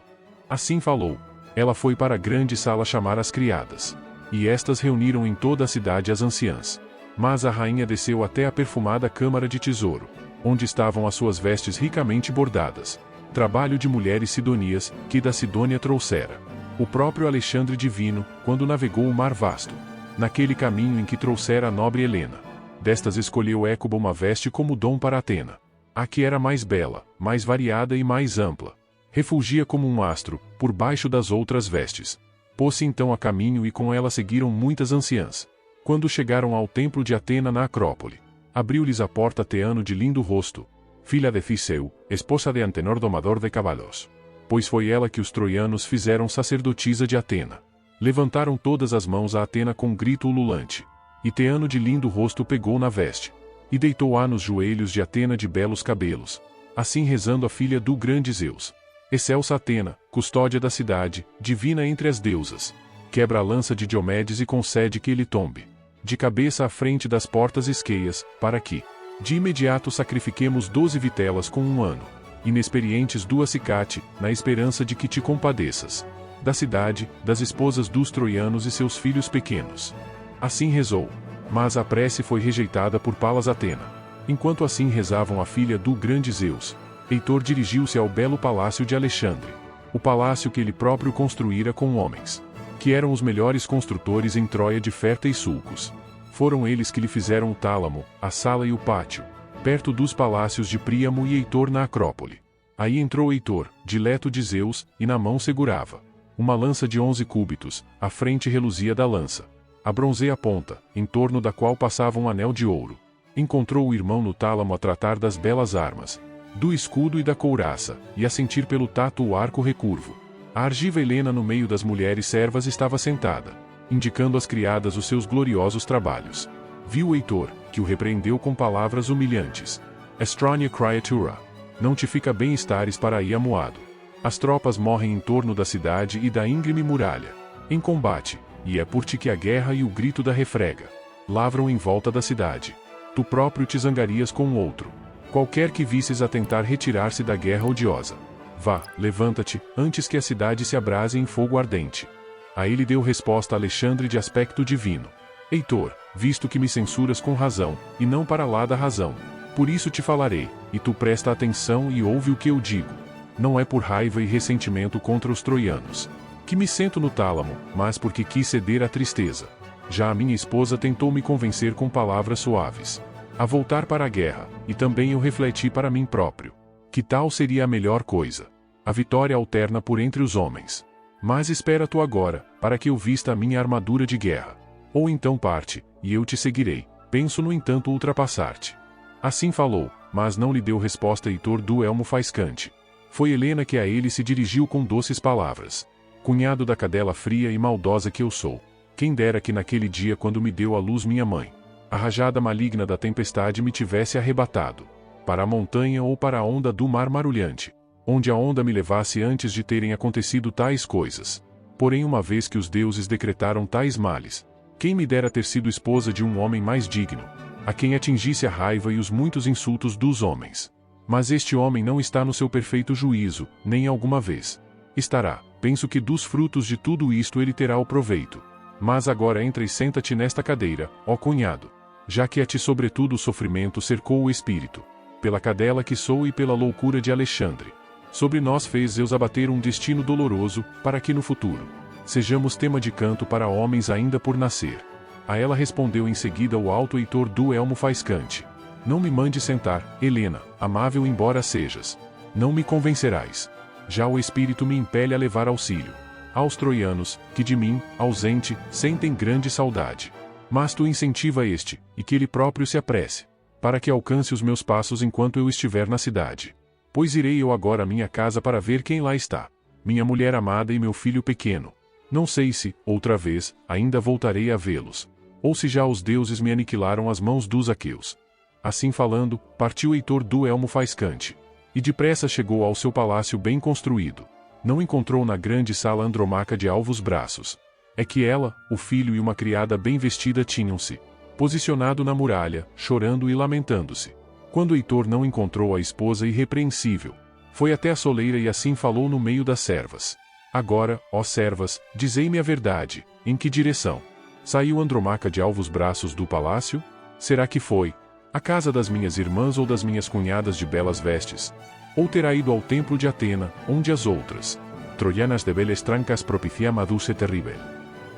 B: Assim falou. Ela foi para a grande sala chamar as criadas, e estas reuniram em toda a cidade as anciãs. Mas a rainha desceu até a perfumada câmara de tesouro, onde estavam as suas vestes ricamente bordadas, trabalho de mulheres sidonias, que da Sidônia trouxera o próprio Alexandre Divino, quando navegou o mar vasto, naquele caminho em que trouxera a nobre Helena. Destas escolheu Écuba uma veste como dom para Atena. A que era mais bela, mais variada e mais ampla. Refulgia como um astro, por baixo das outras vestes. Pôs-se então a caminho e com ela seguiram muitas anciãs. Quando chegaram ao templo de Atena na Acrópole, abriu-lhes a porta Teano de lindo rosto, filha de Ficeu, esposa de Antenor domador de cavalos. Pois foi ela que os troianos fizeram sacerdotisa de Atena. Levantaram todas as mãos a Atena com grito ululante. E Teano de lindo rosto pegou na veste, e deitou-a nos joelhos de Atena de belos cabelos, assim rezando a filha do grande Zeus. Excelsa Atena, custódia da cidade, divina entre as deusas, quebra a lança de Diomedes e concede que ele tombe de cabeça à frente das portas Esqueias, para que, de imediato sacrifiquemos 12 vitelas com 1 ano, inexperientes do acicate, na esperança de que te compadeças da cidade, das esposas dos troianos e seus filhos pequenos. Assim rezou, mas a prece foi rejeitada por Palas Atena. Enquanto assim rezavam a filha do grande Zeus, Heitor dirigiu-se ao belo palácio de Alexandre, o palácio que ele próprio construíra com homens, que eram os melhores construtores em Troia de Ferta e Sulcos. Foram eles que lhe fizeram o tálamo, a sala e o pátio, perto dos palácios de Príamo e Heitor na Acrópole. Aí entrou Heitor, dileto de Zeus, e na mão segurava uma lança de 11 cúbitos, a frente reluzia da lança, a bronzeia ponta, em torno da qual passava um anel de ouro. Encontrou o irmão no tálamo a tratar das belas armas, do escudo e da couraça, e a sentir pelo tato o arco recurvo. A argiva Helena no meio das mulheres servas estava sentada, indicando às criadas os seus gloriosos trabalhos. Viu Heitor, que o repreendeu com palavras humilhantes. Estranha criatura, não te fica bem estares para aí amuado. As tropas morrem em torno da cidade e da íngreme muralha, em combate, e é por ti que a guerra e o grito da refrega lavram em volta da cidade. Tu próprio te zangarias com o outro, qualquer que visses a tentar retirar-se da guerra odiosa. Vá, levanta-te, antes que a cidade se abrase em fogo ardente. A ele deu resposta Alexandre de aspecto divino. Heitor, visto que me censuras com razão, e não para lá da razão, por isso te falarei, e tu presta atenção e ouve o que eu digo. Não é por raiva e ressentimento contra os troianos que me sento no tálamo, mas porque quis ceder à tristeza. Já a minha esposa tentou me convencer com palavras suaves a voltar para a guerra, e também eu refleti para mim próprio que tal seria a melhor coisa. A vitória alterna por entre os homens. Mas espera tu agora, para que eu vista a minha armadura de guerra. Ou então parte, e eu te seguirei. Penso no entanto ultrapassar-te. Assim falou, mas não lhe deu resposta Heitor do elmo faiscante. Foi Helena que a ele se dirigiu com doces palavras. Cunhado da cadela fria e maldosa que eu sou, quem dera que naquele dia quando me deu à luz minha mãe, a rajada maligna da tempestade me tivesse arrebatado para a montanha ou para a onda do mar marulhante, onde a onda me levasse antes de terem acontecido tais coisas. Porém uma vez que os deuses decretaram tais males, quem me dera ter sido esposa de um homem mais digno, a quem atingisse a raiva e os muitos insultos dos homens. Mas este homem não está no seu perfeito juízo, nem alguma vez estará. Penso que dos frutos de tudo isto ele terá o proveito. Mas agora entra e senta-te nesta cadeira, ó cunhado, já que a ti sobretudo o sofrimento cercou o espírito, pela cadela que sou e pela loucura de Alexandre. Sobre nós fez Zeus abater um destino doloroso, para que no futuro sejamos tema de canto para homens ainda por nascer. A ela respondeu em seguida o alto Heitor do elmo faiscante. Não me mande sentar, Helena, amável embora sejas. Não me convencerás. Já o espírito me impele a levar auxílio aos troianos, que de mim, ausente, sentem grande saudade. Mas tu incentiva este, e que ele próprio se apresse, para que alcance os meus passos enquanto eu estiver na cidade. Pois irei eu agora à minha casa para ver quem lá está, minha mulher amada e meu filho pequeno. Não sei se, outra vez, ainda voltarei a vê-los, ou se já os deuses me aniquilaram às mãos dos aqueus. Assim falando, partiu Heitor do elmo faiscante, e depressa chegou ao seu palácio bem construído. Não encontrou na grande sala Andromaca de alvos braços. É que ela, o filho e uma criada bem vestida tinham-se posicionado na muralha, chorando e lamentando-se. Quando Heitor não encontrou a esposa irrepreensível, foi até a soleira e assim falou no meio das servas. Agora, ó servas, dizei-me a verdade, em que direção saiu Andromaca de alvos braços do palácio? Será que foi a casa das minhas irmãs ou das minhas cunhadas de belas vestes? Ou terá ido ao templo de Atena, onde as outras troianas de belas trancas propiciam a dulce terrível?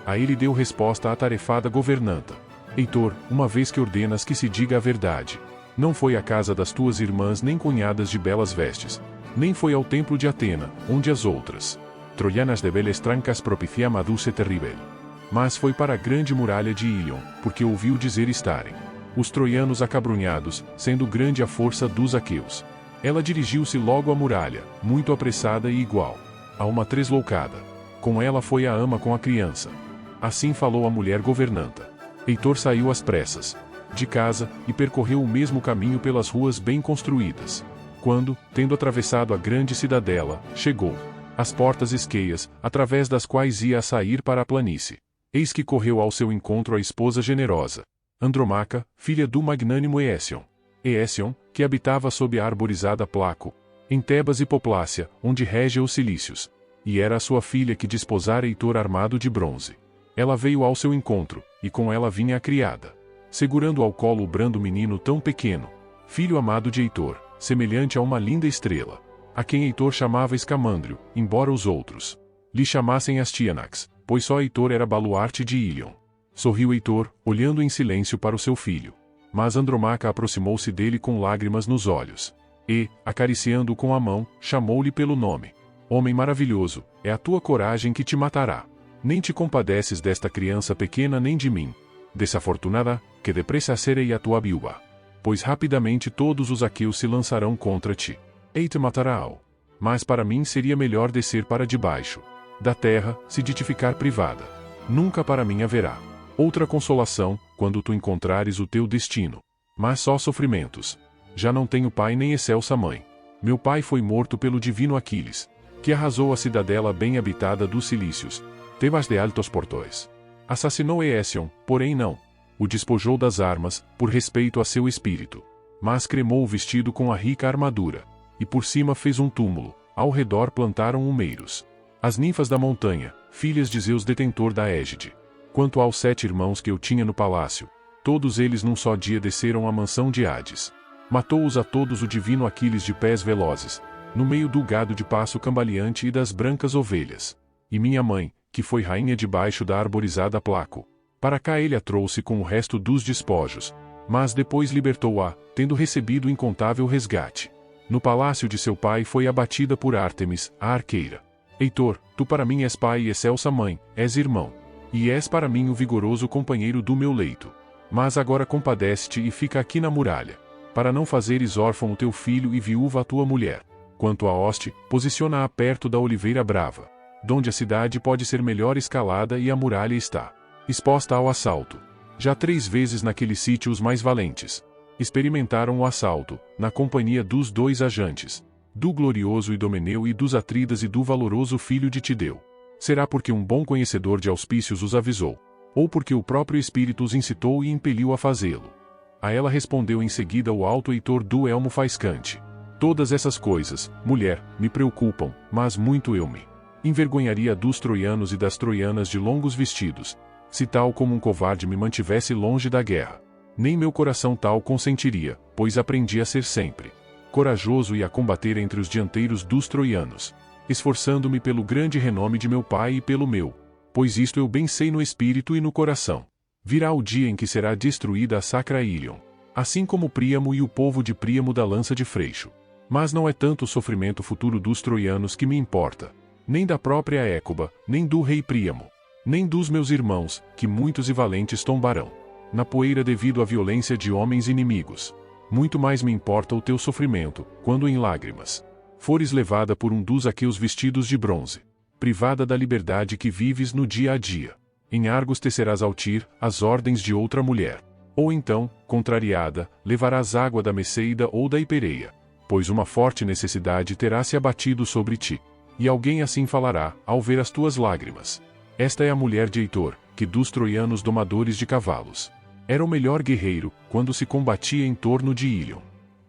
B: A ele deu resposta a atarefada governanta. Heitor, uma vez que ordenas que se diga a verdade, não foi à casa das tuas irmãs nem cunhadas de belas vestes, nem foi ao templo de Atena, onde as outras troianas de belas trancas propiciam a dulce terrível. Mas foi para a grande muralha de Ilion, porque ouviu dizer estarem os troianos acabrunhados, sendo grande a força dos aqueus. Ela dirigiu-se logo à muralha, muito apressada e igual a uma tresloucada. Com ela foi a ama com a criança. Assim falou a mulher governanta. Heitor saiu às pressas de casa, e percorreu o mesmo caminho pelas ruas bem construídas. Quando, tendo atravessado a grande cidadela, chegou às portas esqueias, através das quais ia a sair para a planície. Eis que correu ao seu encontro a esposa generosa, Andromaca, filha do magnânimo Eécion. Eécion, que habitava sob a arborizada Placo, em Tebas e Poplácia, onde rege os cilícios. E era a sua filha que desposara Heitor armado de bronze. Ela veio ao seu encontro, e com ela vinha a criada, segurando ao colo o brando menino tão pequeno, filho amado de Heitor, semelhante a uma linda estrela, a quem Heitor chamava Escamandrio, embora os outros lhe chamassem Astyanax, pois só Heitor era baluarte de Ilion. Sorriu Heitor, olhando em silêncio para o seu filho. Mas Andromaca aproximou-se dele com lágrimas nos olhos, e, acariciando-o com a mão, chamou-lhe pelo nome. Homem maravilhoso, é a tua coragem que te matará. Nem te compadeces desta criança pequena nem de mim, desafortunada, que depressa serei a tua viúva. pois rapidamente todos os aqueus se lançarão contra ti. E te matarão. Mas para mim seria melhor descer para debaixo da terra, se de te ficar privada. Nunca para mim haverá outra consolação, quando tu encontrares o teu destino. Mas só sofrimentos. Já não tenho pai nem excelsa mãe. Meu pai foi morto pelo divino Aquiles, que arrasou a cidadela bem habitada dos Cilícios, Tebas de altos portões. Assassinou Ésion, porém não o despojou das armas, por respeito a seu espírito. Mas cremou o vestido com a rica armadura, e por cima fez um túmulo, ao redor plantaram umeiros. As ninfas da montanha, filhas de Zeus detentor da égide. Quanto aos 7 irmãos que eu tinha no palácio, todos eles num só dia desceram à mansão de Hades. Matou-os a todos o divino Aquiles de pés velozes, no meio do gado de passo cambaleante e das brancas ovelhas. E minha mãe, que foi rainha debaixo da arborizada Placo, para cá ele a trouxe com o resto dos despojos, mas depois libertou-a, tendo recebido incontável resgate. No palácio de seu pai foi abatida por Ártemis, a arqueira. Heitor, tu para mim és pai e excelsa mãe, és irmão. E és para mim o vigoroso companheiro do meu leito. Mas agora compadece-te e fica aqui na muralha, para não fazeres órfão o teu filho e viúva a tua mulher. Quanto a hoste, posiciona-a perto da Oliveira Brava, donde a cidade pode ser melhor escalada e a muralha está exposta ao assalto. Já 3 vezes naquele sítio os mais valentes experimentaram o assalto, na companhia dos 2 ajantes, do glorioso Idomeneu e dos Atridas e do valoroso filho de Tideu. Será porque um bom conhecedor de auspícios os avisou, ou porque o próprio espírito os incitou e impeliu a fazê-lo? A ela respondeu em seguida o alto Heitor do elmo faiscante. Todas essas coisas, mulher, me preocupam, mas muito eu me envergonharia dos troianos e das troianas de longos vestidos, se tal como um covarde me mantivesse longe da guerra. Nem meu coração tal consentiria, pois aprendi a ser sempre corajoso e a combater entre os dianteiros dos troianos, esforçando-me pelo grande renome de meu pai e pelo meu, pois isto eu bem sei no espírito e no coração. Virá o dia em que será destruída a sacra Ilion, assim como Príamo e o povo de Príamo da lança de Freixo. Mas não é tanto o sofrimento futuro dos troianos que me importa, nem da própria Écuba, nem do rei Príamo, nem dos meus irmãos, que muitos e valentes tombarão na poeira devido à violência de homens inimigos. Muito mais me importa o teu sofrimento, quando em lágrimas fores levada por um dos aqueus vestidos de bronze, privada da liberdade que vives no dia a dia. Em Argos tecerás ao Tir as ordens de outra mulher. Ou então, contrariada, levarás água da Messeida ou da Hipereia, pois uma forte necessidade terá se abatido sobre ti. E alguém assim falará, ao ver as tuas lágrimas: esta é a mulher de Heitor, que dos troianos domadores de cavalos era o melhor guerreiro, quando se combatia em torno de Ilion.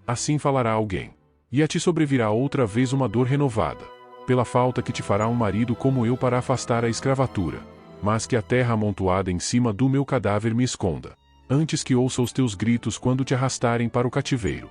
B: Assim falará alguém. E a ti sobrevirá outra vez uma dor renovada, pela falta que te fará um marido como eu para afastar a escravatura, mas que a terra amontoada em cima do meu cadáver me esconda, antes que ouça os teus gritos quando te arrastarem para o cativeiro.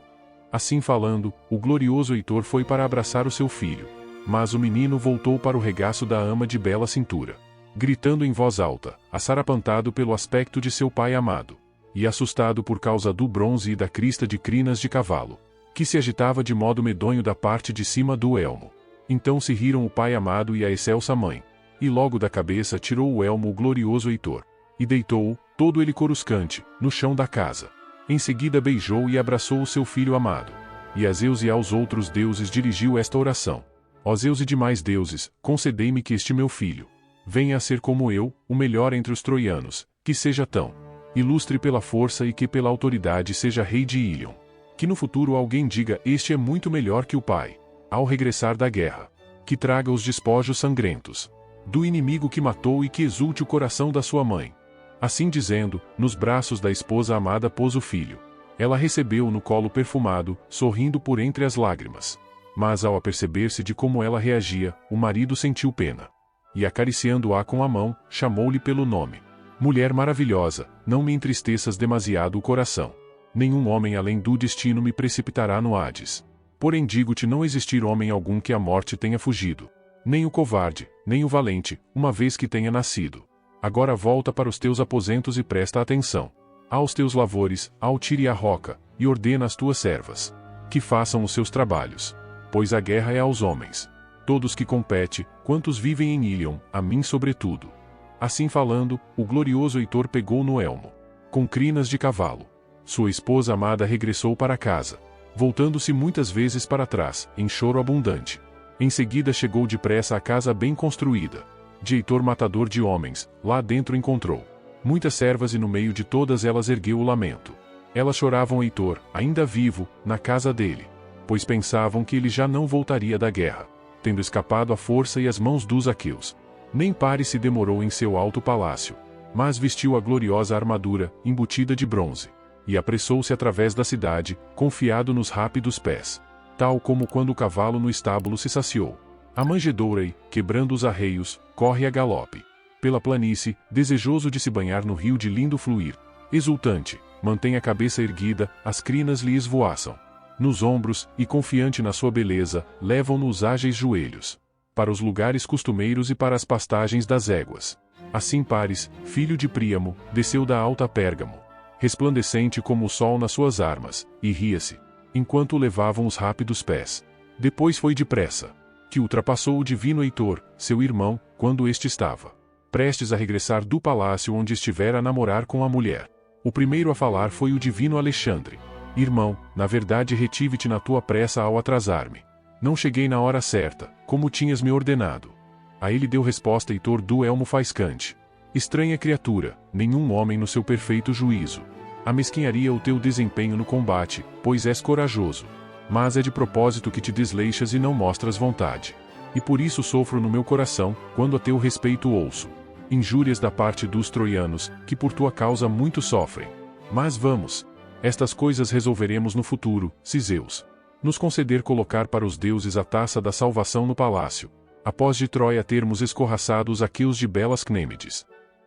B: Assim falando, o glorioso Heitor foi para abraçar o seu filho, mas o menino voltou para o regaço da ama de bela cintura, gritando em voz alta, assarapantado pelo aspecto de seu pai amado, e assustado por causa do bronze e da crista de crinas de cavalo, que se agitava de modo medonho da parte de cima do elmo. Então se riram o pai amado e a excelsa mãe, e logo da cabeça tirou o elmo o glorioso Heitor, e deitou-o, todo ele coruscante, no chão da casa. Em seguida beijou e abraçou o seu filho amado, e a Zeus e aos outros deuses dirigiu esta oração: ó Zeus e demais deuses, concedei-me que este meu filho venha a ser como eu, o melhor entre os troianos, que seja tão ilustre pela força e que pela autoridade seja rei de Ilion. Que no futuro alguém diga: este é muito melhor que o pai, ao regressar da guerra. Que traga os despojos sangrentos do inimigo que matou e que exulte o coração da sua mãe. Assim dizendo, nos braços da esposa amada pôs o filho. Ela recebeu-o no colo perfumado, sorrindo por entre as lágrimas. Mas ao aperceber-se de como ela reagia, o marido sentiu pena. E acariciando-a com a mão, chamou-lhe pelo nome: mulher maravilhosa, não me entristeças demasiado o coração. Nenhum homem além do destino me precipitará no Hades. Porém digo-te, não existir homem algum que a morte tenha fugido. Nem o covarde, nem o valente, uma vez que tenha nascido. Agora volta para os teus aposentos e presta atenção aos teus lavores, ao Tir e à Roca, e ordena às tuas servas que façam os seus trabalhos. Pois a guerra é aos homens, todos que compete, quantos vivem em Ilion, a mim sobretudo. Assim falando, o glorioso Heitor pegou no elmo, com crinas de cavalo, Sua esposa amada regressou para casa, voltando-se muitas vezes para trás, em choro abundante. Em seguida chegou depressa à casa bem construída. De Heitor, matador de homens, lá dentro encontrou muitas servas e no meio de todas elas ergueu o lamento. Elas choravam Heitor, ainda vivo, na casa dele, pois pensavam que ele já não voltaria da guerra, tendo escapado à força e às mãos dos aqueus. Nem Paris se demorou em seu alto palácio, mas vestiu a gloriosa armadura, embutida de bronze, e apressou-se através da cidade, confiado nos rápidos pés, tal como quando o cavalo no estábulo se saciou. A manjedoura e, quebrando os arreios, corre a galope pela planície, desejoso de se banhar no rio de lindo fluir. Exultante, mantém a cabeça erguida, as crinas lhe esvoaçam nos ombros, e confiante na sua beleza, levam-no os ágeis joelhos para os lugares costumeiros e para as pastagens das éguas. Assim Paris, filho de Príamo, desceu da alta Pérgamo, resplandecente como o sol nas suas armas, e ria-se, enquanto o levavam os rápidos pés. Depois foi depressa, que ultrapassou o divino Heitor, seu irmão, quando este estava prestes a regressar do palácio onde estivera a namorar com a mulher. O primeiro a falar foi o divino Alexandre. Irmão, na verdade retive-te na tua pressa ao atrasar-me. Não cheguei na hora certa, como tinhas me ordenado. A ele deu resposta Heitor do Elmo Faiscante. Estranha criatura, nenhum homem no seu perfeito juízo amesquinharia o teu desempenho no combate, pois és corajoso. Mas é de propósito que te desleixas e não mostras vontade. E por isso sofro no meu coração, quando a teu respeito ouço injúrias da parte dos troianos, que por tua causa muito sofrem. Mas vamos, estas coisas resolveremos no futuro, se Zeus nos conceder colocar para os deuses a taça da salvação no palácio, após de Troia termos escorraçado os aqueus de belas Cnêmides.